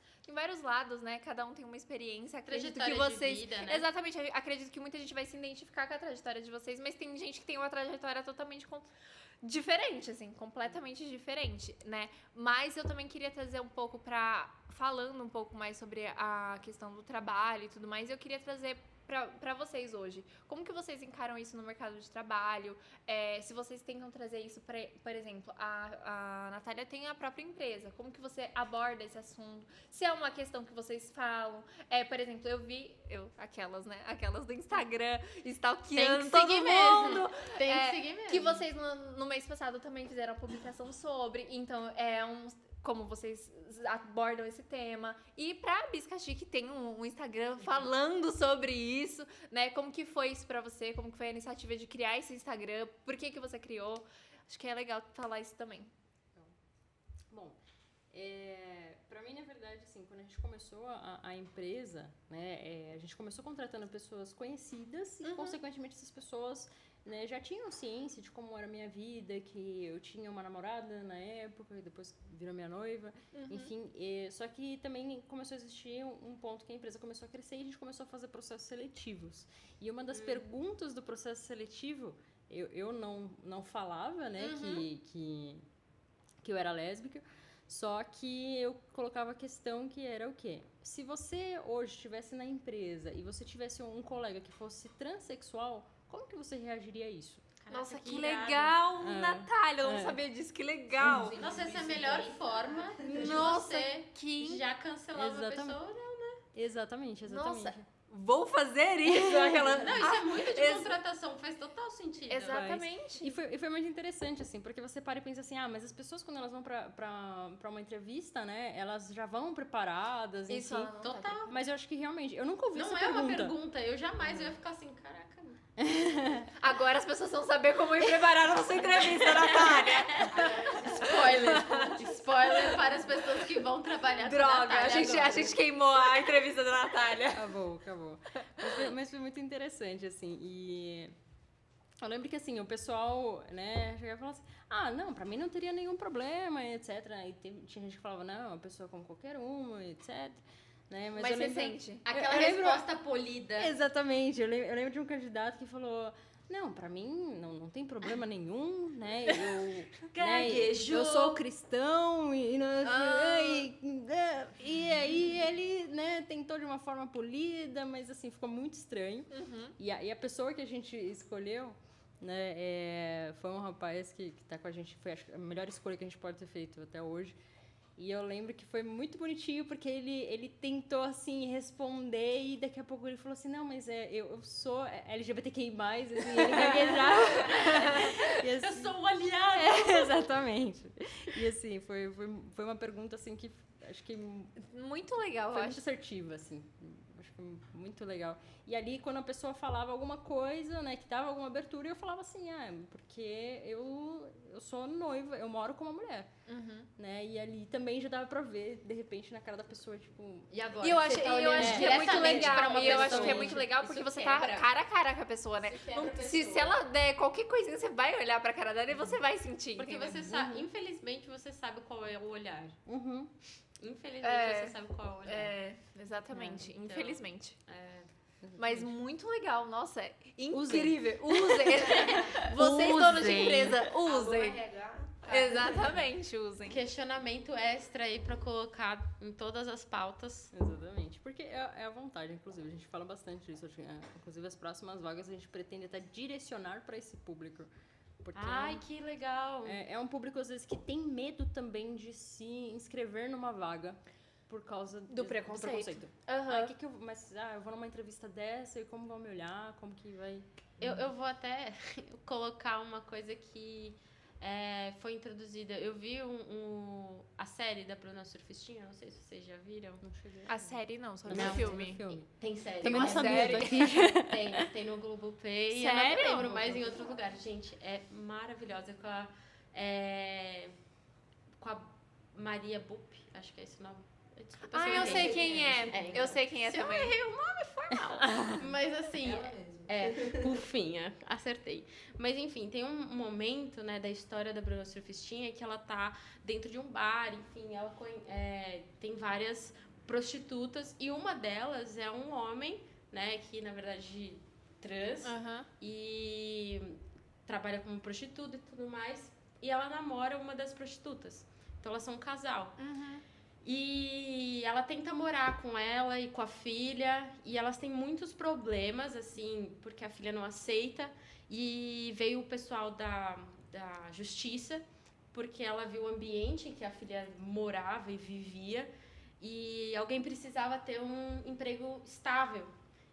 lados, né? Cada um tem uma experiência. Acredito que Trajetória de vocês. vida, né? Exatamente, acredito que muita gente vai se identificar com a trajetória de vocês, mas tem gente que tem uma trajetória totalmente diferente, assim, completamente diferente, né? Mas eu também queria trazer um pouco falando um pouco mais sobre a questão do trabalho e tudo mais, eu queria trazer pra vocês hoje. Como que vocês encaram isso no mercado de trabalho? Se vocês tentam trazer isso, por exemplo, a Natália tem a própria empresa. Como que você aborda esse assunto? Se é uma questão que vocês falam. Por exemplo, aquelas, né? Aquelas do Instagram, stalkeando todo seguir mundo. mesmo. Tem que seguir mesmo. Que vocês no mês passado também fizeram a publicação sobre. Então, como vocês abordam esse tema. E pra Bisca Chique tem um Instagram falando sobre isso, né? Como que foi isso pra você? Como que foi a iniciativa de criar esse Instagram? Por que você criou? Acho que é legal falar isso também. Bom, pra mim, na verdade, assim, quando a gente começou a empresa, né, a gente começou contratando pessoas conhecidas e, consequentemente, essas pessoas, né, já tinham ciência de como era a minha vida, que eu tinha uma namorada na época, e depois virou minha noiva, enfim. Só que também começou a existir um ponto que a empresa começou a crescer e a gente começou a fazer processos seletivos. E uma das perguntas do processo seletivo, eu não falava, né, que eu era lésbica, só que eu colocava a questão que era o quê? Se você hoje estivesse na empresa e você tivesse um colega que fosse transexual, como que você reagiria a isso? Caraca, Nossa, que irado. legal, Natália! Eu não sabia disso, que legal! Nossa, essa é a melhor forma de Nossa, você já cancelar uma Exatamente. pessoa. Exatamente. Nossa, vou fazer isso! Não, isso é muito de contratação, faz total sentido. Exatamente. E foi muito interessante, assim, porque você para e pensa assim, mas as pessoas quando elas vão pra uma entrevista, né, elas já vão preparadas, Isso, enfim. ela não tá Total. Mas eu acho que realmente, eu nunca ouvi Não essa é uma pergunta. pergunta, eu jamais ia ficar assim, caraca. Agora as pessoas vão saber como ir preparar a nossa entrevista, Natália. Spoiler para as pessoas que vão trabalhar com a Droga, Natália a agora. gente queimou a entrevista da Natália. Acabou. Mas foi muito interessante, assim, e eu lembro que, assim, o pessoal, né, chegava e falava assim, não, pra mim não teria nenhum problema, etc. E tinha gente que falava, não, uma pessoa como qualquer uma, etc. Né? Mas eu você lembro, sente? Aquela eu lembro- resposta polida. Exatamente, eu lembro de um candidato que falou, não, pra mim não tem problema nenhum, né, Gaguejou. eu sou cristão e aí ele, né, tentou de uma forma polida, mas assim, ficou muito estranho. E a pessoa que a gente escolheu, né, foi um rapaz que tá com a gente, foi acho, a melhor escolha que a gente pode ter feito até hoje. E eu lembro que foi muito bonitinho, porque ele tentou, assim, responder e daqui a pouco ele falou assim, não, mas eu sou LGBTQI+, assim, ele gaguejava. E, assim, Eu sou um aliado. exatamente. E assim, foi uma pergunta, assim, que acho que Muito legal, foi eu muito acho. assertiva, assim. Acho muito legal. E ali, quando a pessoa falava alguma coisa, né, que dava alguma abertura, eu falava assim, porque eu sou noiva, eu moro com uma mulher, né? E ali também já dava pra ver, de repente, na cara da pessoa, tipo... E agora? E eu Você acho, tá e eu olhando acho que é muito diretamente pra legal. uma E eu acho pessoa. que é muito legal porque Isso você quebra. tá cara a cara com a pessoa, né? Isso quebra a Se pessoa. ela der qualquer coisinha, você vai olhar pra cara dela e você vai sentir. Porque entendeu? você sabe, infelizmente, você sabe qual é o olhar. Uhum. Infelizmente, É. você sabe qual é o olhar. É, exatamente. Então, infelizmente. É. Mas muito legal, nossa, é Usem. incrível. Usem. Vocês, donos de Usem. empresa, usem. RH. Exatamente, usem. Questionamento extra aí pra colocar em todas as pautas. Exatamente. Porque é a vontade, inclusive. A gente fala bastante disso. Acho que, inclusive, as próximas vagas a gente pretende até direcionar para esse público. Porque Ai, que legal. é um público, às vezes, que tem medo também de se inscrever numa vaga por causa Do preconceito. Ah, eu vou numa entrevista dessa e como vão me olhar, como que vai... Eu vou até colocar uma coisa que foi introduzida. Eu vi a série da Bruna Surfistinha, não sei se vocês já viram. Não cheguei. A série não, só Não, o filme. Tem série. Também não uma sabia, série. tô aqui. Tem no Globoplay. Eu Sério? não lembro mais em outro lugar. Gente, é maravilhosa. Com a Maria Bupp, acho que é esse o nome. Desculpa se Ah, eu sei errei. quem é. então. Eu sei quem é Se eu também. errei o nome, foi mal. Mas assim, Ela mesma. ufinha, acertei. Mas enfim, tem um momento, né, da história da Bruna Surfistinha que ela tá dentro de um bar, enfim, ela tem várias prostitutas e uma delas é um homem, né, que na verdade trans Aham. e trabalha como prostituta e tudo mais, e ela namora uma das prostitutas. Então elas são um casal. E ela tenta morar com ela e com a filha, e elas têm muitos problemas, assim, porque a filha não aceita. E veio o pessoal da justiça, porque ela viu o ambiente em que a filha morava e vivia, e alguém precisava ter um emprego estável.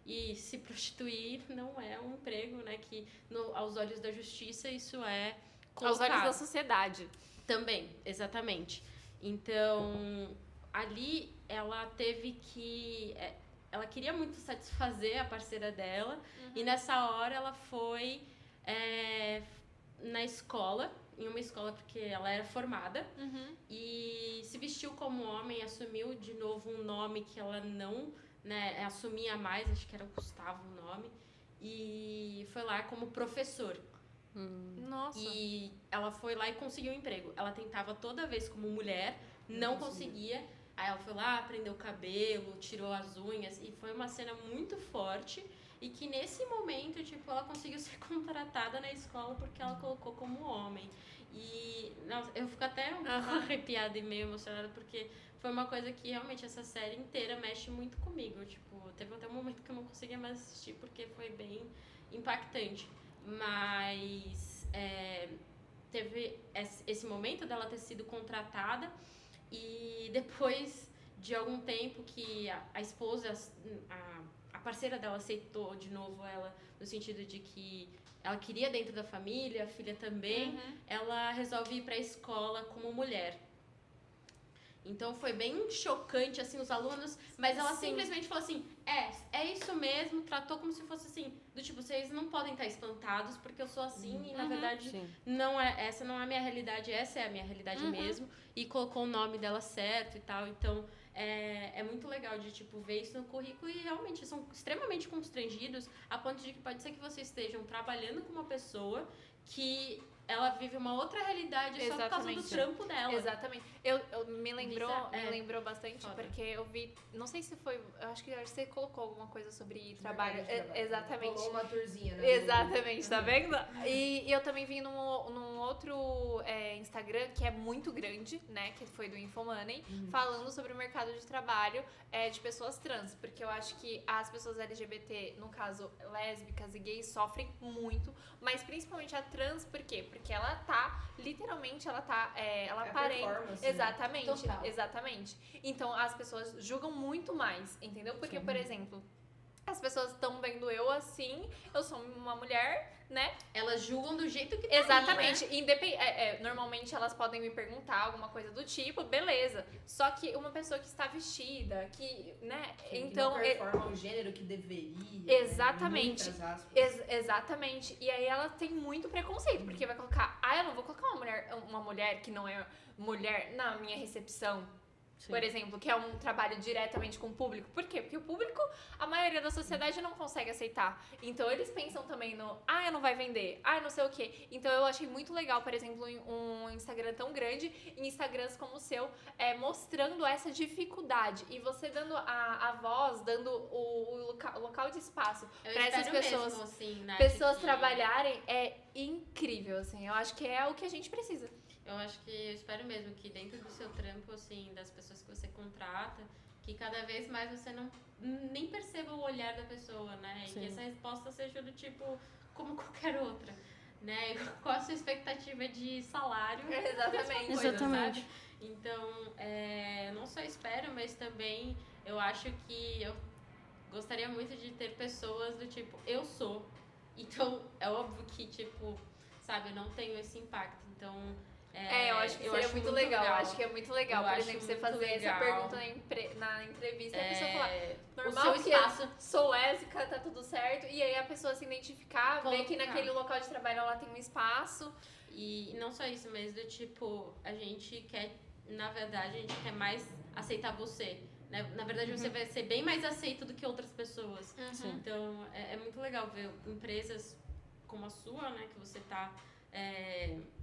E se prostituir não é um emprego, né, que aos olhos da justiça isso é Aos olhos da colocado. sociedade. Também, exatamente. Então, ali ela teve que... Ela queria muito satisfazer a parceira dela. E nessa hora ela foi na escola, em uma escola porque ela era formada. E se vestiu como homem, assumiu de novo um nome que ela não, né, assumia mais. Acho que era Gustavo o nome. E foi lá como professor. Nossa. E ela foi lá e conseguiu um emprego. Ela tentava toda vez como mulher, não conseguia. Aí ela foi lá, prendeu o cabelo, tirou as unhas. E foi uma cena muito forte. E que nesse momento, tipo, ela conseguiu ser contratada na escola porque ela colocou como homem. E nossa, eu fico até um pouco arrepiada e meio emocionada porque foi uma coisa que realmente essa série inteira mexe muito comigo. Tipo, teve até um momento que eu não conseguia mais assistir porque foi bem impactante. Mas teve esse momento dela ter sido contratada e depois de algum tempo que a esposa, a parceira dela aceitou de novo ela, no sentido de que ela queria dentro da família, a filha também, ela resolve ir para a escola como mulher. Então foi bem chocante, assim, os alunos, mas ela simplesmente falou assim, é isso mesmo, tratou como se fosse assim, do tipo, vocês não podem estar espantados porque eu sou assim e na verdade essa não é a minha realidade, essa é a minha realidade mesmo, e colocou o nome dela certo e tal, então é muito legal de, tipo, ver isso no currículo e realmente são extremamente constrangidos a ponto de que pode ser que vocês estejam trabalhando com uma pessoa que ela vive uma outra realidade só por causa do trampo dela. Exatamente. Me lembrou bastante, Foda. porque eu vi, não sei se foi, eu acho que você colocou alguma coisa sobre trabalho. Trabalho. Exatamente. Rolou uma tourzinha, né? Exatamente, tá vendo? E eu também vi num outro Instagram que é muito grande, né? Que foi do Infomoney, falando sobre o mercado de trabalho de pessoas trans. Porque eu acho que as pessoas LGBT, no caso lésbicas e gays, sofrem muito, mas principalmente a trans, por quê? Porque ela tá, literalmente, ela aparenta. performance, Exatamente, Total. exatamente. Então as pessoas julgam muito mais, entendeu? Porque, por exemplo, as pessoas estão vendo eu assim, eu sou uma mulher, né? Elas julgam do jeito que tá Exatamente. ali, né? Normalmente elas podem me perguntar alguma coisa do tipo, beleza. Só que uma pessoa que está vestida, que, né? Então, que não performa o gênero que deveria. Exatamente. Né? Muitas aspas. Exatamente. E aí ela tem muito preconceito, porque vai colocar, eu não vou colocar uma mulher que não é mulher na minha recepção. Sim. Por exemplo, que é um trabalho diretamente com o público. Por quê? Porque o público, a maioria da sociedade não consegue aceitar. Então, eles pensam também no, não vai vender, não sei o quê. Então, eu achei muito legal, por exemplo, um Instagram tão grande, em Instagrams como o seu, mostrando essa dificuldade. E você dando a voz, dando o local de espaço para essas pessoas, mesmo, assim, né, pessoas trabalharem, é incrível, assim. Eu acho que é o que a gente precisa. Eu espero mesmo que dentro do seu trampo, assim, das pessoas que você contrata, que cada vez mais você nem perceba o olhar da pessoa, né? E Sim. que essa resposta seja do tipo, como qualquer outra, né? Qual a sua expectativa de salário? Exatamente. Exatamente. Sabe? Então, não só espero, mas também eu acho que eu gostaria muito de ter pessoas do tipo, eu sou. Então, é óbvio que, tipo, sabe, eu não tenho esse impacto. Então, eu acho que seria muito legal. Eu acho que é muito legal, por exemplo, você fazer essa pergunta na entrevista e a pessoa falar, normal o seu espaço. Sou lésbica, tá tudo certo, e aí a pessoa se identificar, ver que naquele local de trabalho ela tem um espaço. E não só isso, mas do tipo, a gente quer, na verdade, a gente quer mais aceitar você. Né? Na verdade, você vai ser bem mais aceito do que outras pessoas. Uhum. Então, é muito legal ver empresas como a sua, né, que você tá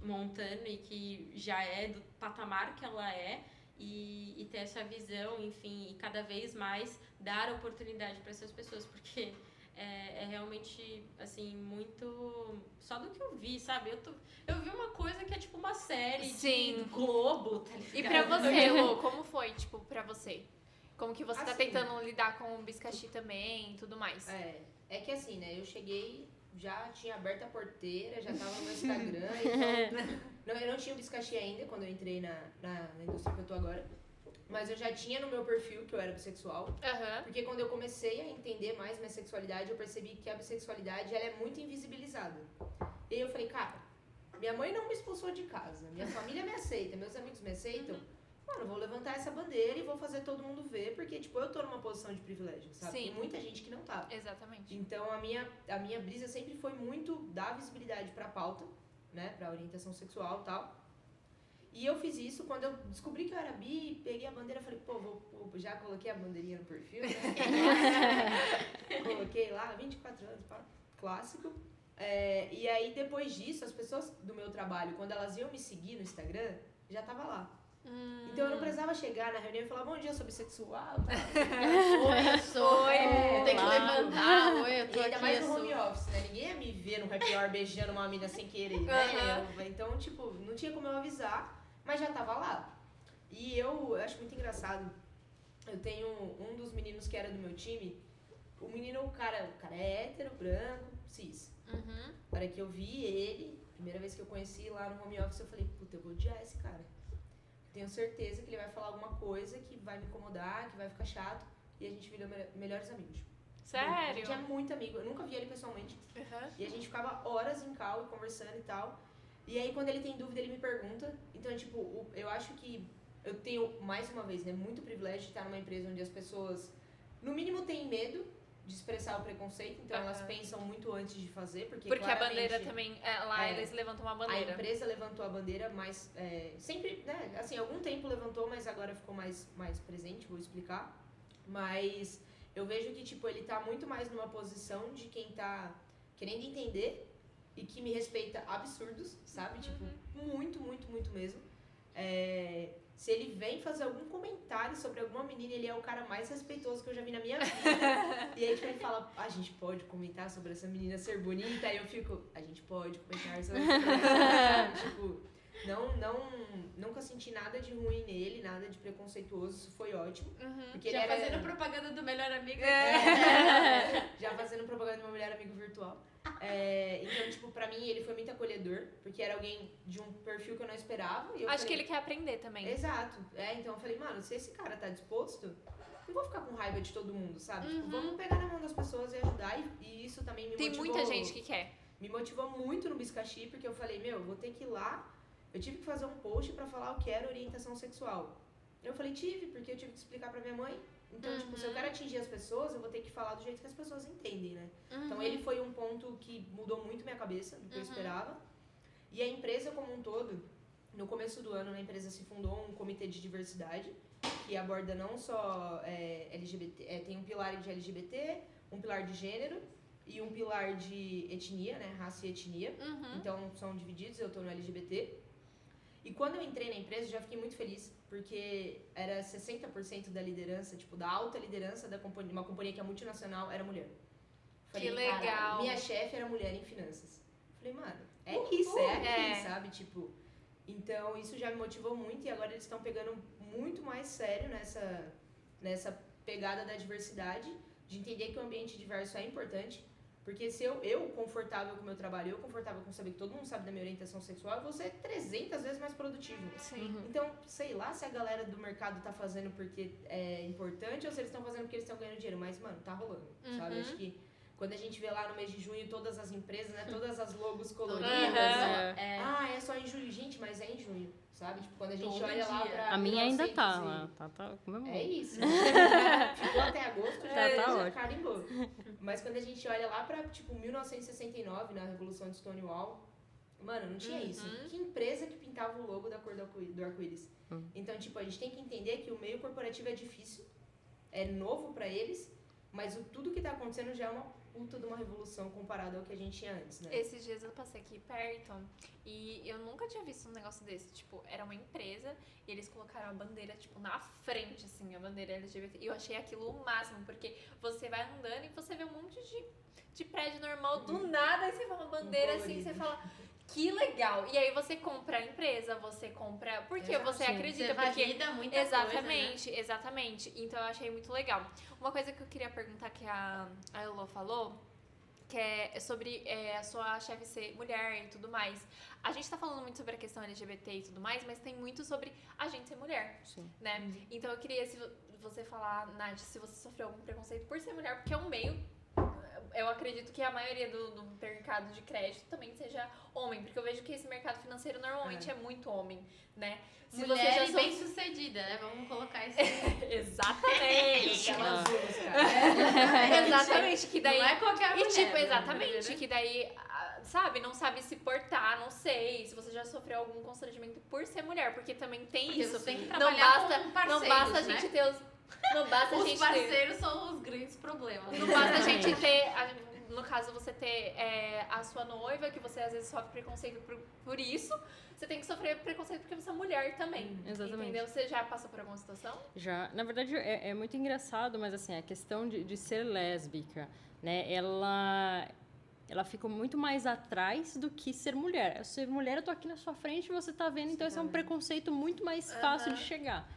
montando e que já é do patamar que ela é e ter essa visão, enfim, e cada vez mais dar oportunidade para essas pessoas, porque é realmente, assim, muito só do que eu vi, sabe? Eu vi uma coisa que é tipo uma série Sim. de Globo, tá ligado? E pra você, Lu, como foi, tipo, pra você? Como que você tá Assim, tentando lidar com o Biscachí também e tudo mais? É que assim, né, eu cheguei, já tinha aberto a porteira, já tava no meu Instagram, então... eu não tinha o Biscachí ainda, quando eu entrei na indústria que eu tô agora. Mas eu já tinha no meu perfil que eu era bissexual. Aham. Porque quando eu comecei a entender mais minha sexualidade, eu percebi que a bissexualidade ela é muito invisibilizada. E aí eu falei, cara, minha mãe não me expulsou de casa, minha família me aceita, meus amigos me aceitam. Mano, eu vou levantar essa bandeira e vou fazer todo mundo ver, porque, tipo, eu tô numa posição de privilégio, sabe? Sim. Tem muita gente que não tá. Exatamente. Então, a minha brisa sempre foi muito dar visibilidade pra pauta, né? Pra orientação sexual e tal. E eu fiz isso quando eu descobri que eu era bi, peguei a bandeira e falei, já coloquei a bandeirinha no perfil, né? Coloquei lá, 24 anos, clássico. E aí, depois disso, as pessoas do meu trabalho, quando elas iam me seguir no Instagram, já tava lá. Então eu não precisava chegar na reunião e falar, bom dia, eu sou bissexual. Oi, eu sou. Tem que levantar. Oi, eu tô E ainda aqui, mais eu no sou. home office, né? Ninguém ia me ver no happy hour beijando uma mina sem querer, né? Então, tipo, não tinha como eu avisar, mas já tava lá. E eu acho muito engraçado. Eu tenho um dos meninos que era do meu time. O menino, o cara é hétero, branco, cis. Na hora que eu vi ele, primeira vez que eu conheci lá no home office, eu falei, puta, eu vou odiar esse cara. Tenho certeza que ele vai falar alguma coisa que vai me incomodar, que vai ficar chato. E a gente virou melhores amigos. Sério? A gente é muito amigo. Eu nunca vi ele pessoalmente. E a gente ficava horas em call conversando e tal. E aí, quando ele tem dúvida, ele me pergunta. Então, tipo, eu acho que eu tenho, mais uma vez, né, muito privilégio de estar numa empresa onde as pessoas, no mínimo, têm medo de expressar o preconceito. Então, elas pensam muito antes de fazer. Porque a bandeira também, lá eles levantam uma bandeira. A empresa levantou a bandeira, mas sempre, né, assim, algum tempo levantou, mas agora ficou mais presente, vou explicar. Mas eu vejo que, tipo, ele tá muito mais numa posição de quem tá querendo entender e que me respeita absurdos, sabe? Tipo, muito, muito, muito mesmo. Se ele vem fazer algum comentário sobre alguma menina, ele é o cara mais respeitoso que eu já vi na minha vida. E aí, tipo, ele fala, a gente pode comentar sobre essa menina ser bonita? Aí eu fico, a gente pode comentar sobre essa menina. Tipo, nunca senti nada de ruim nele, nada de preconceituoso, isso foi ótimo. Porque Já ele era... fazendo propaganda do melhor amigo. Já fazendo propaganda do meu melhor amigo virtual. Então, tipo, pra mim ele foi muito acolhedor, porque era alguém de um perfil que eu não esperava. E eu Acho falei, que ele quer aprender também. Exato. Então eu falei, mano, se esse cara tá disposto, não vou ficar com raiva de todo mundo, sabe? Tipo, vamos pegar na mão das pessoas e ajudar. E isso também me Tem motivou. muita gente que quer. Me motivou muito no Biscaxi, porque eu falei, vou ter que ir lá. Eu tive que fazer um post pra falar o que era orientação sexual. Eu falei, porque eu tive que explicar pra minha mãe. Então, tipo, se eu quero atingir as pessoas, eu vou ter que falar do jeito que as pessoas entendem, né? Então, ele foi um ponto que mudou muito minha cabeça, do que eu esperava. E a empresa como um todo, no começo do ano, na empresa se fundou um comitê de diversidade, que aborda não só LGBT, tem um pilar de LGBT, um pilar de gênero e um pilar de etnia, né? Raça e etnia. Então, são divididos, eu tô no LGBT. E quando eu entrei na empresa, eu já fiquei muito feliz, porque era 60% da liderança, tipo, da alta liderança da companhia, uma companhia que é multinacional, era mulher. Falei, Que legal. Cara, minha chefe era mulher em finanças. Falei, mano, é isso, é aqui, sabe? Tipo, então isso já me motivou muito e agora eles estão pegando muito mais sério nessa pegada da diversidade, de entender que o ambiente diverso é importante. Porque se eu confortável com o meu trabalho, eu confortável com saber que todo mundo sabe da minha orientação sexual, eu vou ser 300 vezes mais produtivo. Sim. Então, sei lá se a galera do mercado tá fazendo porque é importante ou se eles estão fazendo porque eles estão ganhando dinheiro. Mas, mano, tá rolando, sabe? Acho que quando a gente vê lá no mês de junho todas as empresas, né? Todas as logos coloridas. É só em julho. Gente, mas é em junho, sabe? Tipo, quando a gente olha lá pra... A minha ainda tá lá. Tá comemorando. É isso. Ficou até agosto, já carimbou. Mas quando a gente olha lá pra, tipo, 1969, na Revolução de Stonewall, mano, não tinha isso. Que empresa que pintava o logo da cor do arco-íris? Então, tipo, a gente tem que entender que o meio corporativo é difícil, é novo pra eles, mas tudo que tá acontecendo já é uma puta de uma revolução comparada ao que a gente tinha antes, né? Esses dias eu passei aqui perto e eu nunca tinha visto um negócio desse. Tipo, era uma empresa e eles colocaram a bandeira, tipo, na frente, assim, a bandeira LGBT. E eu achei aquilo o máximo, porque você vai andando e você vê um monte de prédio normal do nada, aí você vê uma bandeira assim, você fala... Que legal! E aí você compra a empresa, você compra... Porque você acredita, você porque... valida muita Exatamente, coisa, né? exatamente. Então eu achei muito legal. Uma coisa que eu queria perguntar que a Elô falou, que é sobre a sua chefe ser mulher e tudo mais. A gente tá falando muito sobre a questão LGBT e tudo mais, mas tem muito sobre a gente ser mulher, né? Então eu queria se você falar, Nath, se você sofreu algum preconceito por ser mulher, porque é um meio... Eu acredito que a maioria do mercado de crédito também seja homem, porque eu vejo que esse mercado financeiro normalmente é muito homem, né? Se mulher você já bem sucedida, né? Vamos colocar isso. Exatamente. Cara. Exatamente, que daí... Não é qualquer mulher. E tipo, exatamente, que daí, sabe, não sabe se portar, não sei, se você já sofreu algum constrangimento por ser mulher, porque também tem porque isso. Você tem que trabalhar com parceiros, não basta a né? gente ter os... Não basta a gente os parceiros são os grandes problemas. Não basta a gente ter, no caso, você ter a sua noiva, que você às vezes sofre preconceito por isso, você tem que sofrer preconceito porque você é mulher também. Exatamente. Entendeu? Você já passou por alguma situação? Já. Na verdade, é muito engraçado, mas assim, a questão de ser lésbica, né, ela fica muito mais atrás do que ser mulher. Ser mulher, eu tô aqui na sua frente e você tá vendo, então esse é um preconceito muito mais fácil de chegar.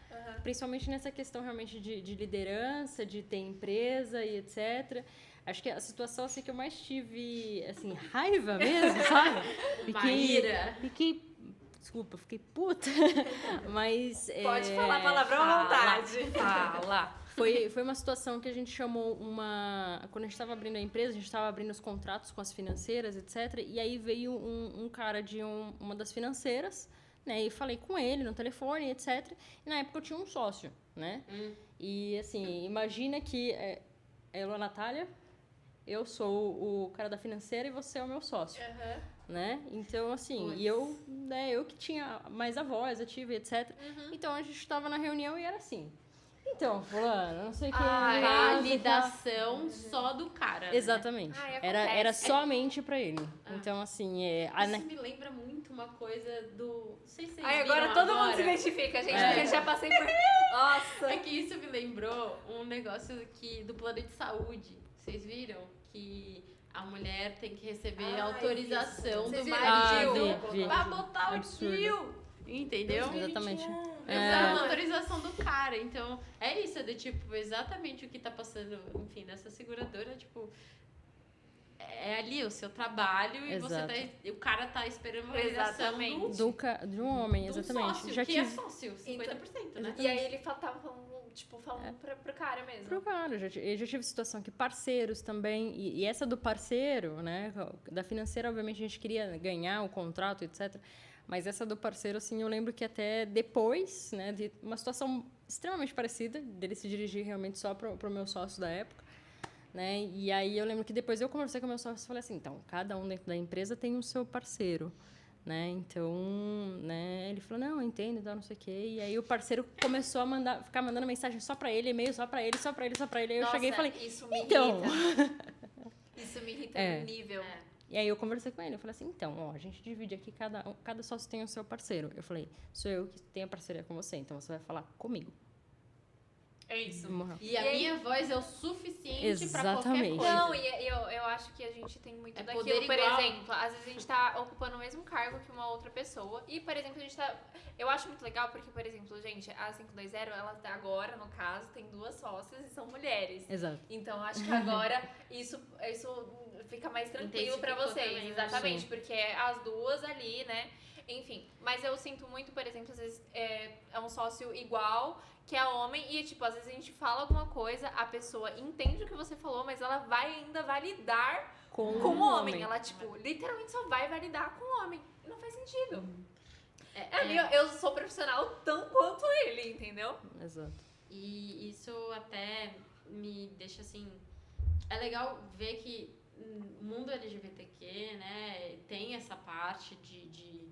Principalmente nessa questão realmente de liderança, de ter empresa e etc. Acho que a situação assim, que eu mais tive, assim, raiva mesmo, sabe? Fiquei puta. Mas... Pode falar palavrão à vontade. Fala. Foi uma situação que a gente chamou quando a gente estava abrindo a empresa, a gente estava abrindo os contratos com as financeiras, etc. E aí veio um cara de uma das financeiras, né? E falei com ele no telefone, etc. E na época eu tinha um sócio, né? E assim, imagina que ela, a Natália, eu sou o cara da financeira e você é o meu sócio. Né? Então, assim, e eu que tinha mais a voz ativa, etc. Então, a gente estava na reunião e era assim. Então, fulano, não sei o que... Validação só do cara, Exatamente. Né? Era somente pra ele. Então, assim... Isso me lembra muito uma coisa do... Não sei se vocês agora todo mundo se identifica, gente, porque já passei por... Nossa! É que isso me lembrou um negócio do plano de saúde. Vocês viram? Que a mulher tem que receber autorização do marido pra botar o DIU. Entendeu? Exatamente. Exato, autorização do cara. Então, é isso, tipo, exatamente o que tá passando, enfim, nessa seguradora, tipo, é ali o seu trabalho e o cara tá esperando uma validação de um homem, exatamente. Sócio, Já que é sócio, 50%, né? E aí ele tava falando, tipo, falando pro cara mesmo. Pro cara, eu já tive situação que parceiros também, e essa do parceiro, né, da financeira, obviamente a gente queria ganhar o contrato, etc. Mas essa do parceiro, assim, eu lembro que até depois, né, de uma situação extremamente parecida, dele se dirigir realmente só pro meu sócio da época, né, e aí eu lembro que depois eu conversei com o meu sócio e falei assim, então, cada um dentro da empresa tem o seu parceiro, né, então, né, ele falou, não, eu entendo, não sei o quê, e aí o parceiro começou a ficar mandando mensagem só pra ele, e-mail só pra ele, aí eu cheguei e falei, isso me então... irrita. Isso me irrita no nível. E aí eu conversei com ele, eu falei assim, então, ó, a gente divide aqui, cada sócio tem o seu parceiro. Eu falei, sou eu que tenho a parceria com você, então você vai falar comigo. É isso. E a minha voz é o suficiente pra qualquer Exatamente. coisa. Não, e eu acho que a gente tem muito daquilo. poder Por igual. exemplo, às vezes a gente tá ocupando o mesmo cargo que uma outra pessoa. E, por exemplo, a gente tá... Eu acho muito legal porque, por exemplo, gente, a 520, ela tá agora, no caso, tem 2 sócias e são mulheres. Exato. Então, acho que agora isso fica mais tranquilo pra Intensificou vocês. também, né? Exatamente, Sim. porque é as duas ali, né? Enfim, mas eu sinto muito, por exemplo, às vezes é um sócio igual, que é homem, e tipo, às vezes a gente fala alguma coisa, a pessoa entende o que você falou, mas ela vai ainda validar com o homem. Ela, tipo, literalmente só vai validar com o homem. E não faz sentido. Eu sou profissional tão quanto ele, entendeu? Exato. E isso até me deixa assim... É legal ver que o mundo LGBTQ, né, tem essa parte de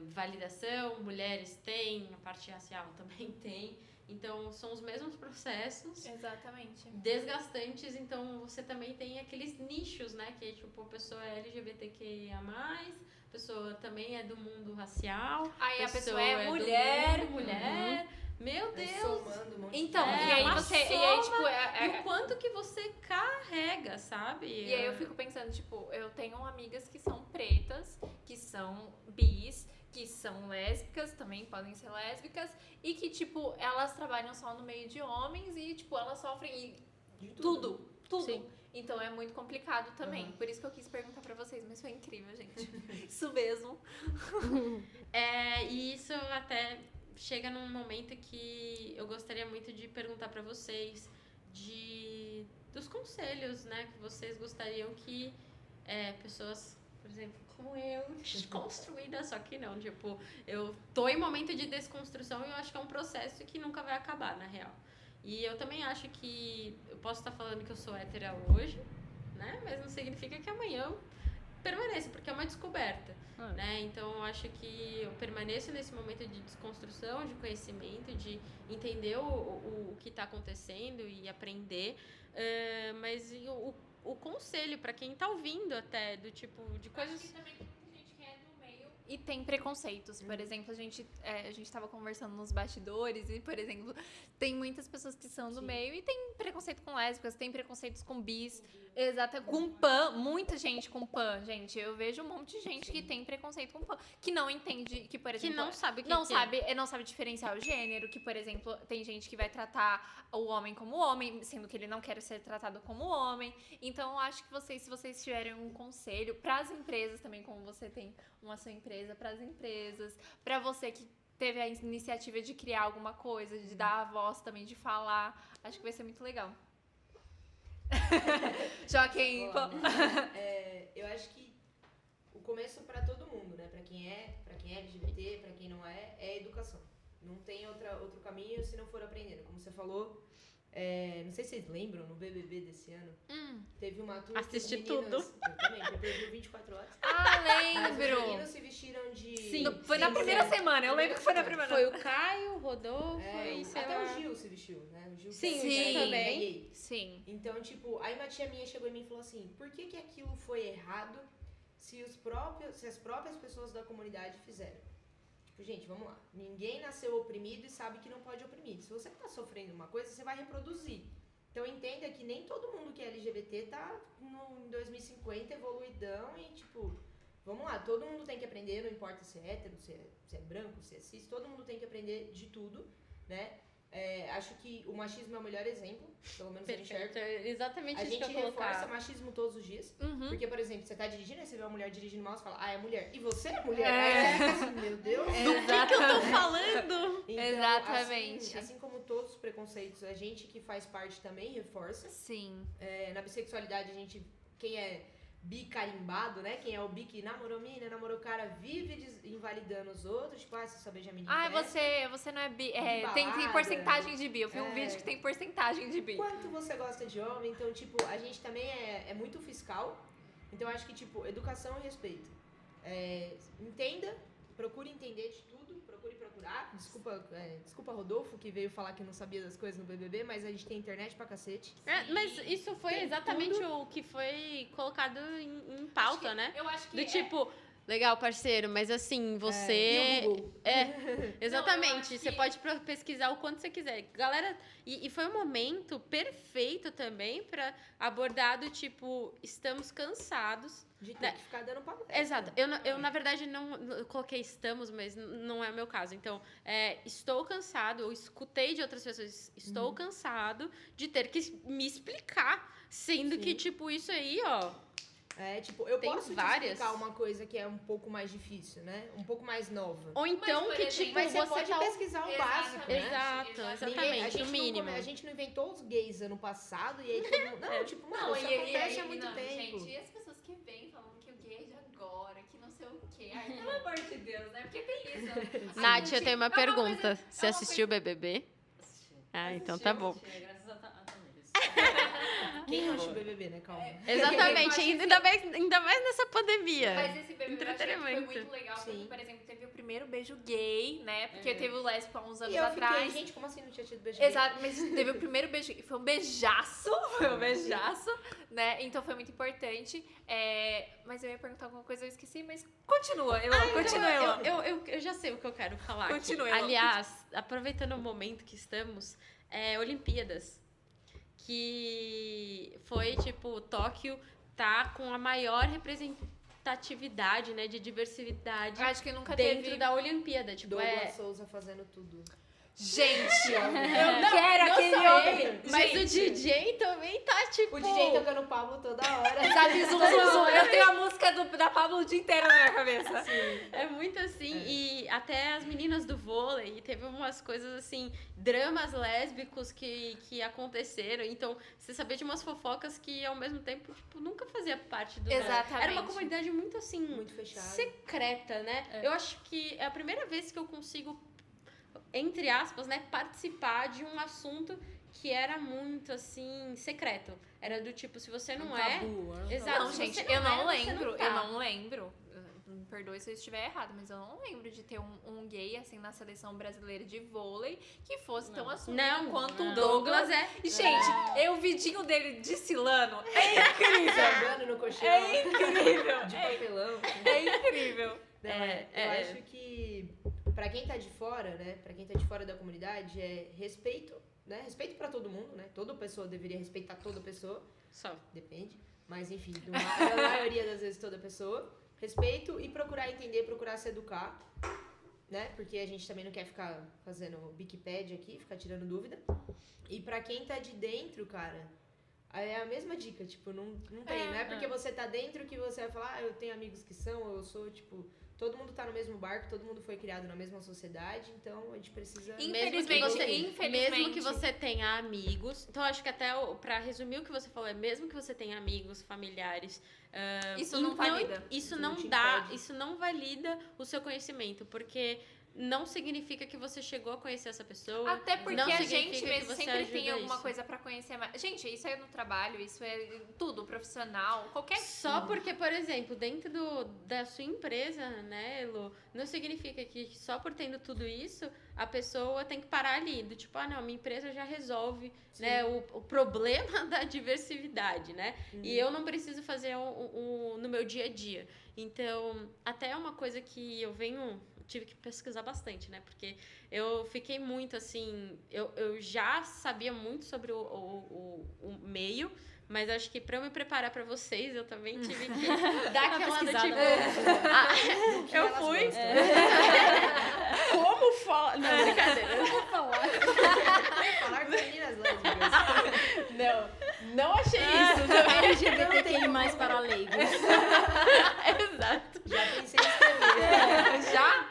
validação, mulheres têm, a parte racial também tem. Então, são os mesmos processos. Exatamente. Desgastantes, então você também tem aqueles nichos, né, que tipo, a pessoa é LGBTQIA+, a pessoa também é do mundo racial. Aí a pessoa é do mulher. mundo mulher. Meu Deus! Somando um monte de Então, coisa. e aí uma você. E aí, soma tipo, E o quanto que você carrega, sabe? E aí eu fico pensando, tipo, eu tenho amigas que são pretas, que são bis, que são lésbicas, também podem ser lésbicas, e que, tipo, elas trabalham só no meio de homens e, tipo, elas sofrem De tudo. Sim. Então é muito complicado também. Uhum. Por isso que eu quis perguntar pra vocês, mas foi incrível, gente. Isso mesmo. E isso até chega num momento que eu gostaria muito de perguntar pra vocês dos conselhos, né, que vocês gostariam que pessoas, por exemplo, como eu, desconstruída, só que não, tipo, eu tô em momento de desconstrução e eu acho que é um processo que nunca vai acabar, na real. E eu também acho que eu posso estar falando que eu sou hétera hoje, né, mas não significa que amanhã eu permaneça, porque é uma descoberta. Né? Então, eu acho que eu permaneço nesse momento de desconstrução, de conhecimento, de entender o que está acontecendo e aprender. Mas o conselho para quem está ouvindo até, do tipo, de coisas... Acho que também tem muita gente que é do meio e tem preconceitos. Por exemplo, a gente tava conversando nos bastidores e, por exemplo, tem muitas pessoas que são do meio e tem preconceito com lésbicas, tem preconceitos com bis, exato, com pan, muita gente com pan, gente. Eu vejo um monte de gente que tem preconceito com pan, que não entende, que, por exemplo, que não sabe o que não que sabe, não sabe diferenciar o gênero, que, por exemplo, tem gente que vai tratar o homem como homem, sendo que ele não quer ser tratado como homem. Então, eu acho que se vocês tiverem um conselho para as empresas também, como você tem uma sua empresa, para as empresas, para você que teve a iniciativa de criar alguma coisa, de dar a voz também, de falar, acho que vai ser muito legal. Joaquim, eu acho que o começo pra todo mundo, né? Pra quem é LGBT, pra quem não é educação. Não tem outro caminho se não for aprendendo. Como você falou, não sei se vocês lembram, no BBB desse ano, teve uma turma Assisti que os meninos, tudo. Eu também, eu perdi 24 horas. Ah, Mas os lembro! meninos se vestiram de... Sim. Foi na primeira semana, eu lembro que foi na primeira. Foi o Caio, o Rodolfo e sei até lá. o Gil se vestiu, né? O Gil Sim, que o Gil é também. gay. Sim. Então, tipo, aí uma tia minha chegou em mim e falou assim, por que aquilo foi errado se as próprias pessoas da comunidade fizeram? Tipo, gente, vamos lá. Ninguém nasceu oprimido e sabe que não pode oprimir. Se você tá sofrendo uma coisa, você vai reproduzir. Então, entenda que nem todo mundo que é LGBT tá em 2050 evoluidão e, tipo, vamos lá. Todo mundo tem que aprender, não importa se é hétero, se é branco, se é cis. Todo mundo tem que aprender de tudo, né? Acho que o machismo é o melhor exemplo, pelo menos eu enxergo. Perfeito. Exatamente A isso que gente eu ia reforça colocar. machismo todos os dias. Porque, por exemplo, você tá dirigindo, aí você vê uma mulher dirigindo mal, você fala, é mulher. E você é mulher. Aí você fica assim, meu Deus. Do que eu tô falando? Então, Exatamente. Assim como todos os preconceitos, a gente que faz parte também reforça. Sim. Na bissexualidade, quem é bicarimbado, né? Quem é o bi que namorou mina, namorou cara, vive invalidando os outros. Tipo, você só beija menina. Você não é bi. Balada. Tem porcentagem de bi. Eu vi um vídeo que tem porcentagem de bi. Quanto você gosta de homem? Então, tipo, a gente também é muito fiscal. Então, acho que, tipo, educação e respeito. Entenda, procure entender de tudo, procure procurar. Desculpa, Rodolfo, que veio falar que não sabia das coisas no BBB, mas a gente tem internet pra cacete. Mas isso foi Tem exatamente o que foi colocado em pauta, né? Eu acho que Do tipo, legal, parceiro, mas assim, você... E o Google? Exatamente. acho Você que- pode pesquisar o quanto você quiser. Galera, e foi um momento perfeito também pra abordar do tipo, estamos cansados. De ter que ficar dando palestra. Exato. Eu na verdade, eu coloquei estamos, mas não é o meu caso. Então, estou cansado, eu escutei de outras pessoas, estou cansado de ter que me explicar, sendo Sim. que, tipo, isso aí, ó... Eu Tem posso várias. te explicar uma coisa que é um pouco mais difícil, né? Um pouco mais nova. Ou então por que, exemplo, tipo, Mas você pode tá... pesquisar o básico, né? Exato, A exatamente, gente o mínimo. a gente não inventou os gays ano passado e aí todo mundo... Não, tipo, mano, isso acontece há muito tempo. Gente, e as pessoas que vêm falando que o gay é de agora, que não sei o quê. Ai, pelo amor de Deus, né? Porque tem isso. Nath, eu tenho uma pergunta. coisa- Você é uma assistiu o BBB? Ah, então tá bom. Graças a Tamires. Quem não assistiu BBB, né? Calma. Exatamente, Eu ainda mais nessa pandemia. Mas esse BBB eu achei que foi Entretenimento. muito legal, porque, Sim. por exemplo, teve o primeiro beijo gay, né? Porque teve o lésbico há uns anos E eu atrás. fiquei, gente, como assim não tinha tido beijo gay? Exato, mas teve o primeiro beijo gay. Foi um beijaço, né? Então foi muito importante. Mas eu ia perguntar alguma coisa, eu esqueci, mas continua, Elô, continua, Elô. Eu já sei o que eu quero falar aqui. Continua, Elô. Aliás, aproveitando o momento que estamos, Olimpíadas. Que foi, tipo, Tóquio tá com a maior representatividade, né, de diversidade Acho que nunca dentro teve... da Olimpíada. Tipo, Douglas Souza fazendo tudo. Gente, eu Não, quero não aquele só homem. ele, mas Gente, o DJ também tá, tipo... O DJ tocando Pablo toda hora. Sabe, zum, zum, zum. Eu tenho a música da Pablo o dia inteiro na minha cabeça. É muito assim, e até as meninas do vôlei, teve umas coisas assim, dramas lésbicos que aconteceram, então você sabia de umas fofocas que ao mesmo tempo, tipo, nunca fazia parte do... Exatamente. Era uma comunidade muito assim, Muito fechado. secreta, né? Eu acho que é a primeira vez que eu consigo, entre aspas, né, participar de um assunto que era muito, assim, secreto. Era do tipo, se você não é... Exato. Não, se gente, você eu não é, você lembro, tá. eu não lembro. Me perdoe se eu estiver errado, mas eu não lembro de ter um gay, assim, na seleção brasileira de vôlei que fosse tão assumido Não, quanto o Douglas Douglas. é... E, gente, o vidinho dele desfilando é incrível. Jogando no colchão. É incrível. De papelão. É incrível. Não, eu acho que pra quem tá de fora, né? Pra quem tá de fora da comunidade, respeito, né? Respeito pra todo mundo, né? Toda pessoa deveria respeitar toda pessoa. Só. Depende. Mas enfim, na maioria das vezes toda pessoa. Respeito e procurar entender, procurar se educar, né? Porque a gente também não quer ficar fazendo Wikipédia aqui, ficar tirando dúvida. E pra quem tá de dentro, cara, é a mesma dica, tipo, não tem. Não é porque você tá dentro que você vai falar, eu tenho amigos que são, eu sou, tipo... Todo mundo tá no mesmo barco, todo mundo foi criado na mesma sociedade, então a gente precisa... Mesmo que você tenha amigos. Então, acho que até pra resumir o que você falou, mesmo que você tenha amigos, familiares. Isso não valida. Isso não não te dá, impede. isso não valida o seu conhecimento, porque não significa que você chegou a conhecer essa pessoa. Até porque não a significa gente que mesmo você sempre tem ajuda alguma isso. coisa pra conhecer mais. Gente, isso é no trabalho, isso é tudo, profissional, qualquer... Só porque, por exemplo, dentro da sua empresa, né, Elo, não significa que só por tendo tudo isso, a pessoa tem que parar ali, do tipo, não, minha empresa já resolve, né, o problema da diversidade, né? E eu não preciso fazer no meu dia a dia. Então, até é uma coisa que eu tive que pesquisar bastante, né? Porque eu fiquei muito assim... Eu já sabia muito sobre o meio, mas acho que pra eu me preparar pra vocês, eu também tive que dar aquela do tipo... eu fui... Como falar... Não, brincadeira. as lésbicas. Não achei isso também. LGBTQI mais para leigos. Exato. Já pensei em escrever. Já?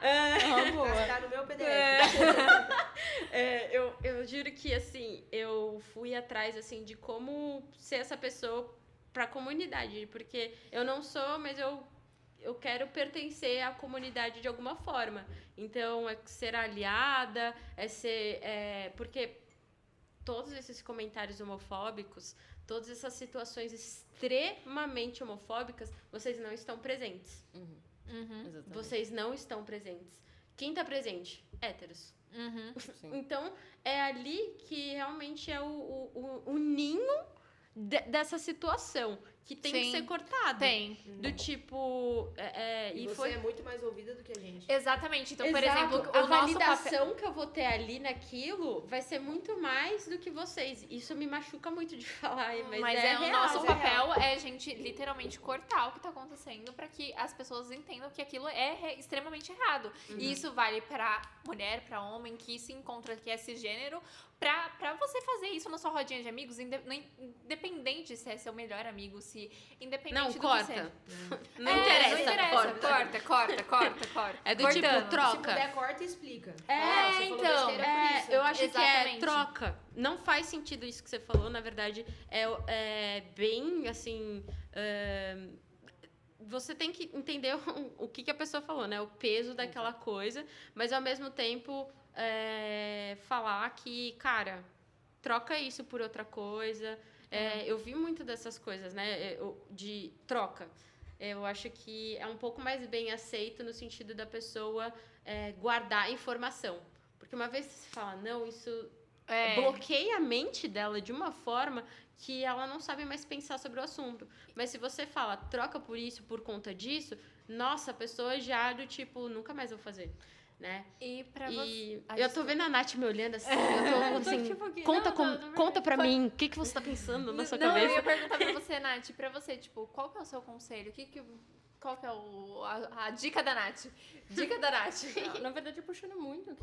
Boa. Tá no meu PDF. Eu juro que, assim, eu fui atrás, assim, de como ser essa pessoa pra comunidade. Porque eu não sou, mas eu quero pertencer à comunidade de alguma forma. Então, é ser aliada, porque todos esses comentários homofóbicos, todas essas situações extremamente homofóbicas, vocês não estão presentes. Exatamente. Vocês não estão presentes. Quem tá presente? Héteros. Sim. Então, é ali que realmente é o ninho dessa situação, que tem que Sim. ser cortado. Tem. Do tipo... E você foi é muito mais ouvida do que a gente. Exatamente. Então, por Exato. exemplo, a o nosso papel... validação que eu vou ter ali naquilo vai ser muito mais do que vocês. Isso me machuca muito de falar, mas é o real. nosso é real. papel é a gente literalmente cortar o que tá acontecendo pra que as pessoas entendam que aquilo é extremamente errado. E isso vale pra mulher, pra homem que se encontra, que é cisgênero, pra você fazer isso na sua rodinha de amigos, independente se é seu melhor amigo, se independente Não, do corta. que seja. Não Não interessa. interessa. Corta. É do Cortando. tipo, troca. Se puder, corta e explica. É, Você falou então, besteira por isso. Eu acho que é Exatamente. troca. Não faz sentido isso que você falou, na verdade. É bem, assim... você tem que entender o que a pessoa falou, né? O peso daquela coisa. Mas, ao mesmo tempo, falar que, cara, troca isso por outra coisa. Eu vi muito dessas coisas, né? De troca. Eu acho que é um pouco mais bem aceito no sentido da pessoa guardar a informação. Porque uma vez que você fala, não, isso bloqueia a mente dela de uma forma que ela não sabe mais pensar sobre o assunto. Mas se você fala, troca por isso, por conta disso, nossa, a pessoa já do tipo, nunca mais vou fazer. Né? E pra você... Eu tô vendo a Nath me olhando assim, eu tô assim, tipo, conta pra mim, o que você tá pensando na sua Não, eu cabeça? ia perguntar pra você, Nath, tipo, qual que é o seu conselho? Qual que é a dica da Nath? Dica da Nath. Na verdade, puxando muito o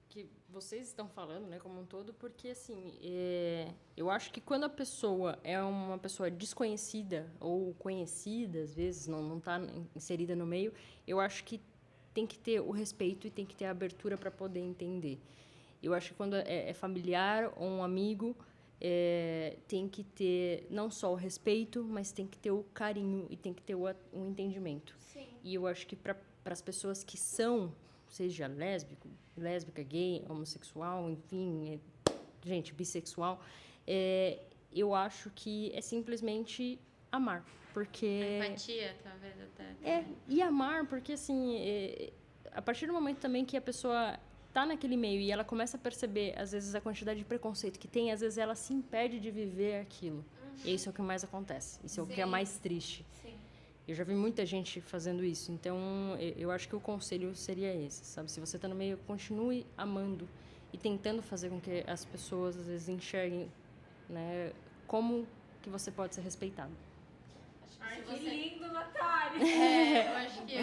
que vocês estão falando, né, como um todo, porque, assim, eu acho que quando a pessoa é uma pessoa desconhecida ou conhecida, às vezes, não tá inserida no meio, eu acho que tem que ter o respeito e tem que ter a abertura para poder entender. Eu acho que quando é familiar ou um amigo, tem que ter não só o respeito, mas tem que ter o carinho e tem que ter o entendimento. Sim. E eu acho que para as pessoas que são, seja lésbica, gay, homossexual, enfim, gente, bissexual, eu acho que é simplesmente amar. Porque... Empatia, talvez até. E amar, porque assim, a partir do momento também que a pessoa tá naquele meio e ela começa a perceber, às vezes, a quantidade de preconceito que tem, às vezes ela se impede de viver aquilo. E isso é o que mais acontece. Isso é o que é mais triste. Sim. Eu já vi muita gente fazendo isso. Então, eu acho que o conselho seria esse, sabe? Se você tá no meio, continue amando e tentando fazer com que as pessoas, às vezes, enxerguem, né, como que você pode ser respeitado. Ai, que lindo, Natália! Eu acho que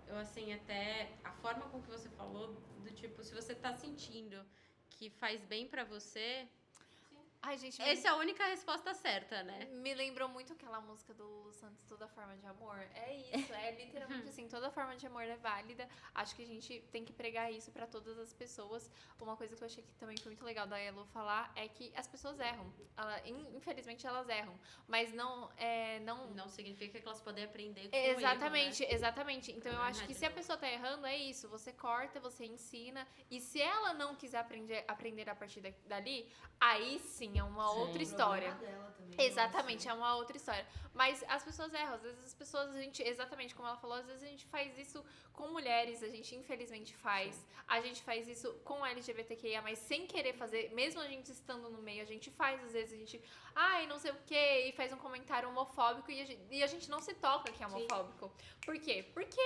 eu assim, até a forma com que você falou, do tipo, se você tá sentindo que faz bem pra você, Ai, gente, essa é a única resposta certa, né? me lembrou muito aquela música do Lulu Santos, Toda Forma de Amor. É isso, é literalmente assim, toda forma de amor é válida. Acho que a gente tem que pregar isso pra todas as pessoas. Uma coisa que eu achei que também foi muito legal da Elo falar é que as pessoas erram. Infelizmente elas erram, mas não significa que elas podem aprender com Exatamente, o erro, né? exatamente. Então eu acho que se a pessoa tá errando, é isso. Você corta, você ensina. E se ela não quiser aprender a partir dali, aí sim é uma outra história. Exatamente, é uma outra história. Mas as pessoas erram. Às vezes as pessoas, exatamente como ela falou, às vezes a gente faz isso com mulheres, a gente infelizmente faz. Sim. A gente faz isso com LGBTQIA, mas sem querer fazer, mesmo a gente estando no meio, a gente faz, às vezes a gente, não sei o quê, e faz um comentário homofóbico e a gente não se toca que é homofóbico. Sim. Por quê? Porque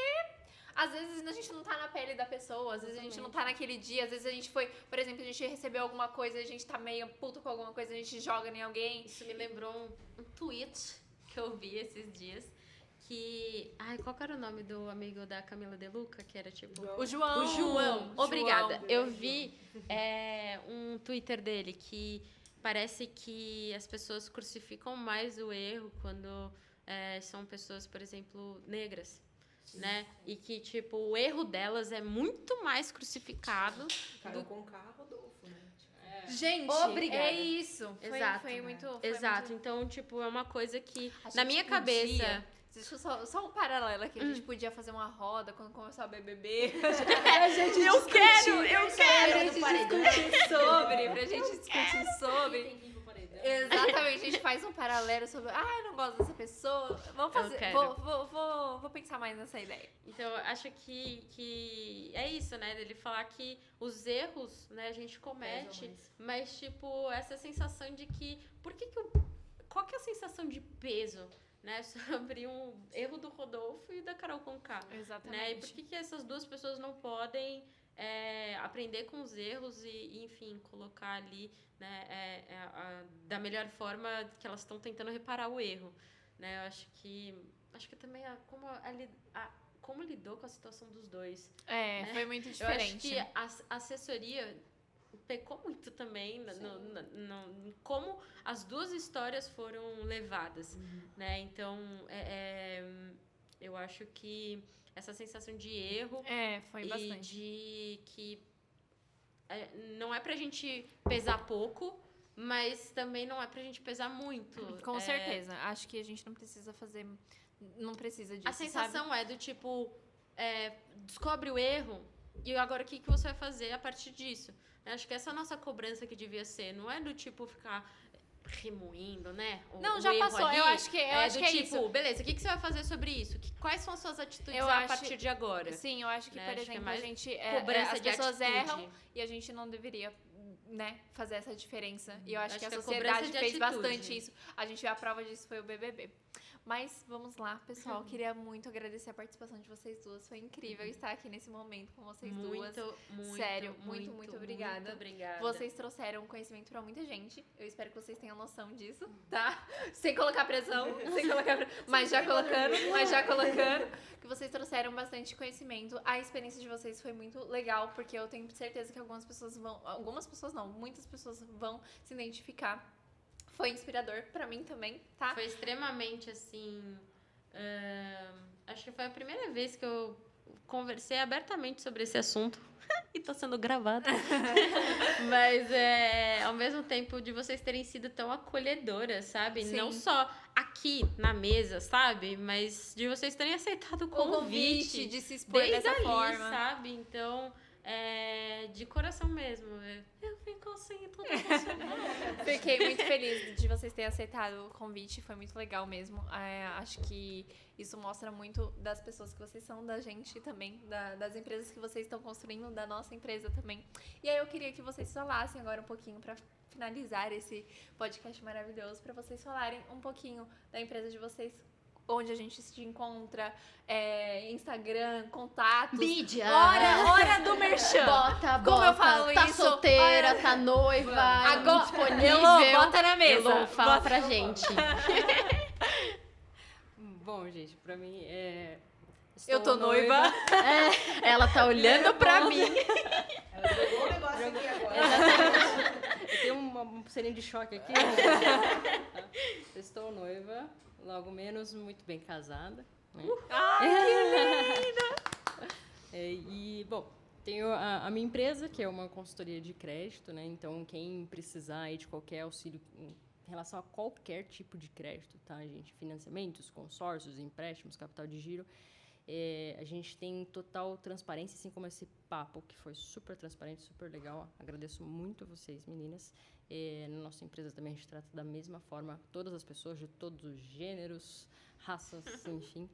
às vezes a gente não tá na pele da pessoa, às vezes a gente não tá naquele dia, às vezes a gente foi, por exemplo, a gente recebeu alguma coisa, a gente tá meio puto com alguma coisa, a gente joga em alguém. Isso me lembrou um tweet que eu vi esses dias, que... Ai, qual que era o nome do amigo da Camila De Luca? Que era tipo... O João. O João. Obrigada. João. Eu vi um Twitter dele que parece que as pessoas crucificam mais o erro quando são pessoas, por exemplo, negras. Né? E que, tipo, o erro delas é muito mais crucificado. Carol Conká, Rodolfo, né? Gente, Obrigada. é isso. Exato. Foi muito... Exato. Muito... Então, tipo, é uma coisa que, A na gente minha podia- cabeça... Deixa eu só um paralelo aqui. A gente podia fazer uma roda quando começar o BBB. A gente Eu quero! Pra Pra gente discutir sobre. Exatamente, a gente faz um paralelo sobre. Eu não gosto dessa pessoa. Vamos Eu fazer. quero. Vou pensar mais nessa ideia. Então, eu acho que é isso, né? Dele falar que os erros, né, a gente comete, mas, tipo, essa sensação de que... Qual que é a sensação de peso, né? Sobre um erro do Rodolfo e da Carol Conká. Exatamente. Né? E por que essas duas pessoas não podem aprender com os erros e, enfim, colocar ali, né, da melhor forma que elas estão tentando reparar o erro, né? Eu acho que também como lidou com a situação dos dois. Foi muito Eu diferente. acho que a assessoria pecou muito também no como as duas histórias foram levadas, né? Então, eu acho que essa sensação de erro Foi e bastante. de que não é pra gente pesar pouco, mas também não é pra gente pesar muito. Com certeza. Acho que a gente não precisa fazer. Não precisa disso. A sensação é do tipo, descobre o erro e agora o que você vai fazer a partir disso? Eu acho que essa é a nossa cobrança que devia ser. Não é do tipo ficar remoendo, né? Não, o já erro passou. ali. Eu acho que é tipo, isso. Beleza, o que você vai fazer sobre isso? Quais são as suas atitudes Eu a acho- partir de agora? Sim, eu acho que, Né? por Acho que é exemplo, mais a gente. cobrança As de pessoas atitude. erram e a gente não deveria, né, fazer essa diferença. E eu acho que a que a sociedade cobrança de fez atitude. bastante isso. A gente, a prova disso foi o BBB. Mas vamos lá, pessoal. Queria muito agradecer a participação de vocês duas. Foi incrível estar aqui nesse momento com vocês duas. Muito, Sério, muito obrigada. Muito obrigada. Vocês trouxeram conhecimento pra muita gente. Eu espero que vocês tenham noção disso, tá? Sem colocar pressão, mas já colocando. Que vocês trouxeram bastante conhecimento. A experiência de vocês foi muito legal, porque eu tenho certeza que muitas pessoas vão se identificar. Foi inspirador pra mim também, tá? Foi extremamente, assim... acho que foi a primeira vez que eu conversei abertamente sobre esse assunto. E tá sendo gravado. Mas, ao mesmo tempo, de vocês terem sido tão acolhedoras, sabe? Sim. Não só aqui na mesa, sabe? Mas de vocês terem aceitado o convite. De se expor Desde dessa ali, forma. sabe? Então, de coração mesmo. Eu fico assim, toda emocionada. Fiquei muito feliz de vocês terem aceitado o convite, foi muito legal mesmo. Acho que isso mostra muito das pessoas que vocês são, da gente também, das empresas que vocês estão construindo, da nossa empresa também. E aí eu queria que vocês falassem agora um pouquinho para finalizar esse podcast maravilhoso, para vocês falarem um pouquinho da empresa de vocês, onde a gente se encontra, Instagram, contatos. Mídia. Hora do merchan. Bota, Como eu falo tá isso? solteira, Olha- tá noiva, Agora, disponível. Elô, bota na mesa. Elô, fala pra gente. Bom, gente, pra mim Eu tô noiva. Ela tá olhando pra mim. Ela jogou o negócio aqui agora. Eu tenho um pulseirinho de choque aqui. Eu estou noiva, logo menos muito bem casada. Né? Ai, que linda! E, bom, tenho a minha empresa, que é uma consultoria de crédito, né? Então, quem precisar aí de qualquer auxílio em relação a qualquer tipo de crédito, tá, gente? Financiamentos, consórcios, empréstimos, capital de giro. A gente tem total transparência, assim como esse papo, que foi super transparente, super legal. Agradeço muito a vocês, meninas. Na nossa empresa também a gente trata da mesma forma todas as pessoas, de todos os gêneros, raças, enfim.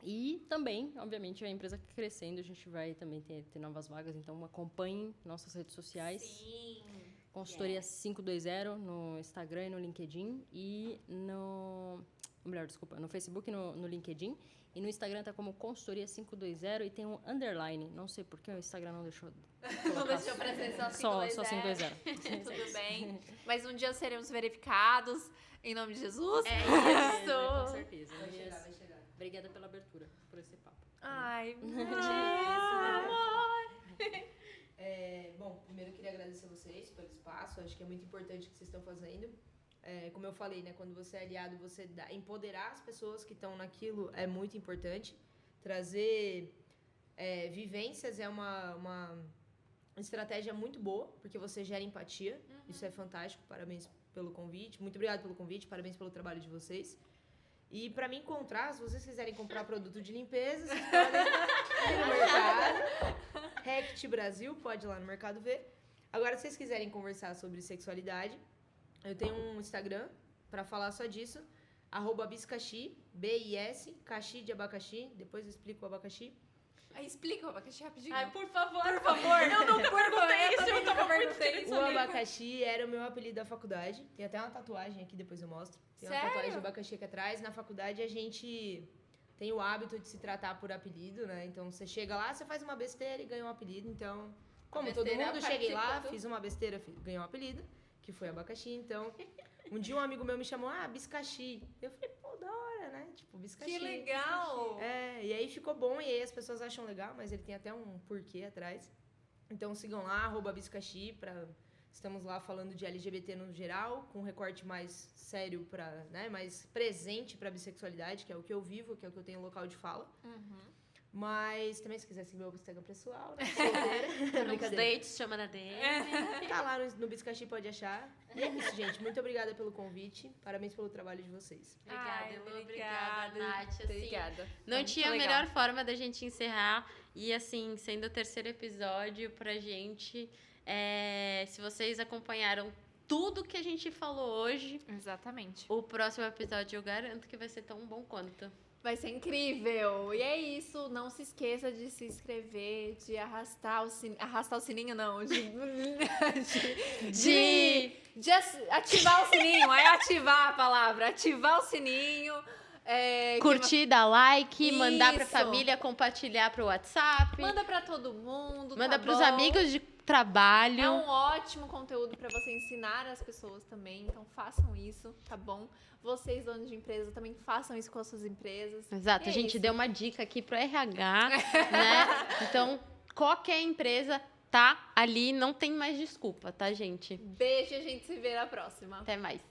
E também, obviamente, a empresa crescendo, a gente vai também ter novas vagas. Então, acompanhem nossas redes sociais. Sim. Consultoria 520 no Instagram e no LinkedIn. E no Facebook e no LinkedIn. E no Instagram tá como Consultoria 520 e tem um underline. Não sei porque o Instagram não deixou. Não deixou pra ser só 520. Só 520. Tudo bem. Mas um dia seremos verificados. Em nome de Jesus. É Com isso. certeza. Vai chegar, Mas vai chegar. obrigada pela abertura, por esse papo. Ai, Bom, primeiro eu queria agradecer a vocês pelo espaço. Acho que é muito importante o que vocês estão fazendo. Como eu falei, né? Quando você é aliado, você empoderar as pessoas que estão naquilo é muito importante. Trazer vivências é uma estratégia muito boa, porque você gera empatia. Isso é fantástico. Parabéns pelo convite. Muito obrigada pelo convite. Parabéns pelo trabalho de vocês. E para me encontrar, se vocês quiserem comprar produto de limpeza, vocês podem ir no mercado. Rect Brasil, pode ir lá no Mercado ver. Agora, se vocês quiserem conversar sobre sexualidade, eu tenho um Instagram para falar só disso. @biscaxi, B-I-S, caxi de abacaxi. Depois eu explico o abacaxi. Aí explica o abacaxi rapidinho. Ai, por favor. Por favor. Eu nunca perguntei isso, eu tava muito perguntei feliz. O abacaxi era o meu apelido da faculdade. Tem até uma tatuagem aqui, depois eu mostro. Tem uma Sério? tatuagem de abacaxi aqui atrás. Na faculdade a gente tem o hábito de se tratar por apelido, né? Então você chega lá, você faz uma besteira e ganha um apelido. Então, como todo besteira mundo, cheguei lá, participou. fiz uma besteira, ganhei um apelido, que foi abacaxi. Então, um dia um amigo meu me chamou, biscaxi. Eu falei, pô, da hora, né? Tipo, biscaxi. Que legal. E aí ficou bom, e aí as pessoas acham legal, mas ele tem até um porquê atrás. Então sigam lá, @biscaxi, estamos lá falando de LGBT no geral, com um recorte mais sério, mais presente pra bissexualidade, que é o que eu vivo, que é o que eu tenho local de fala. Mas também, se quiser seguir meu Instagram pessoal, né? Solteira. Nos Brincadeira. dates, chama na DM. Tá lá no Biscaxi, pode achar. E é isso, gente. Muito obrigada pelo convite. Parabéns pelo trabalho de vocês. Obrigada, Elô. Obrigada, Nath. Assim, Obrigada. não Foi tinha muito melhor legal. forma da gente encerrar. E assim, sendo o terceiro episódio pra gente, se vocês acompanharam tudo que a gente falou hoje, Exatamente. o próximo episódio eu garanto que vai ser tão bom quanto. Vai ser incrível. E é isso. Não se esqueça de se inscrever, de arrastar o sininho. Arrastar o sininho, não. De ativar o sininho. É ativar a palavra. Ativar o sininho. Curtir, dar like, mandar pra Isso. família, compartilhar pro WhatsApp. Manda pra todo mundo. Manda tá pros bom? amigos de trabalho. É um ótimo conteúdo pra você ensinar as pessoas também. Então façam isso, tá bom? Vocês, donos de empresa, também façam isso com as suas empresas. Exato, E a é gente isso. deu uma dica aqui pro RH, né? Então, qualquer empresa tá ali, não tem mais desculpa, tá, gente? Beijo e a gente se vê na próxima. Até mais.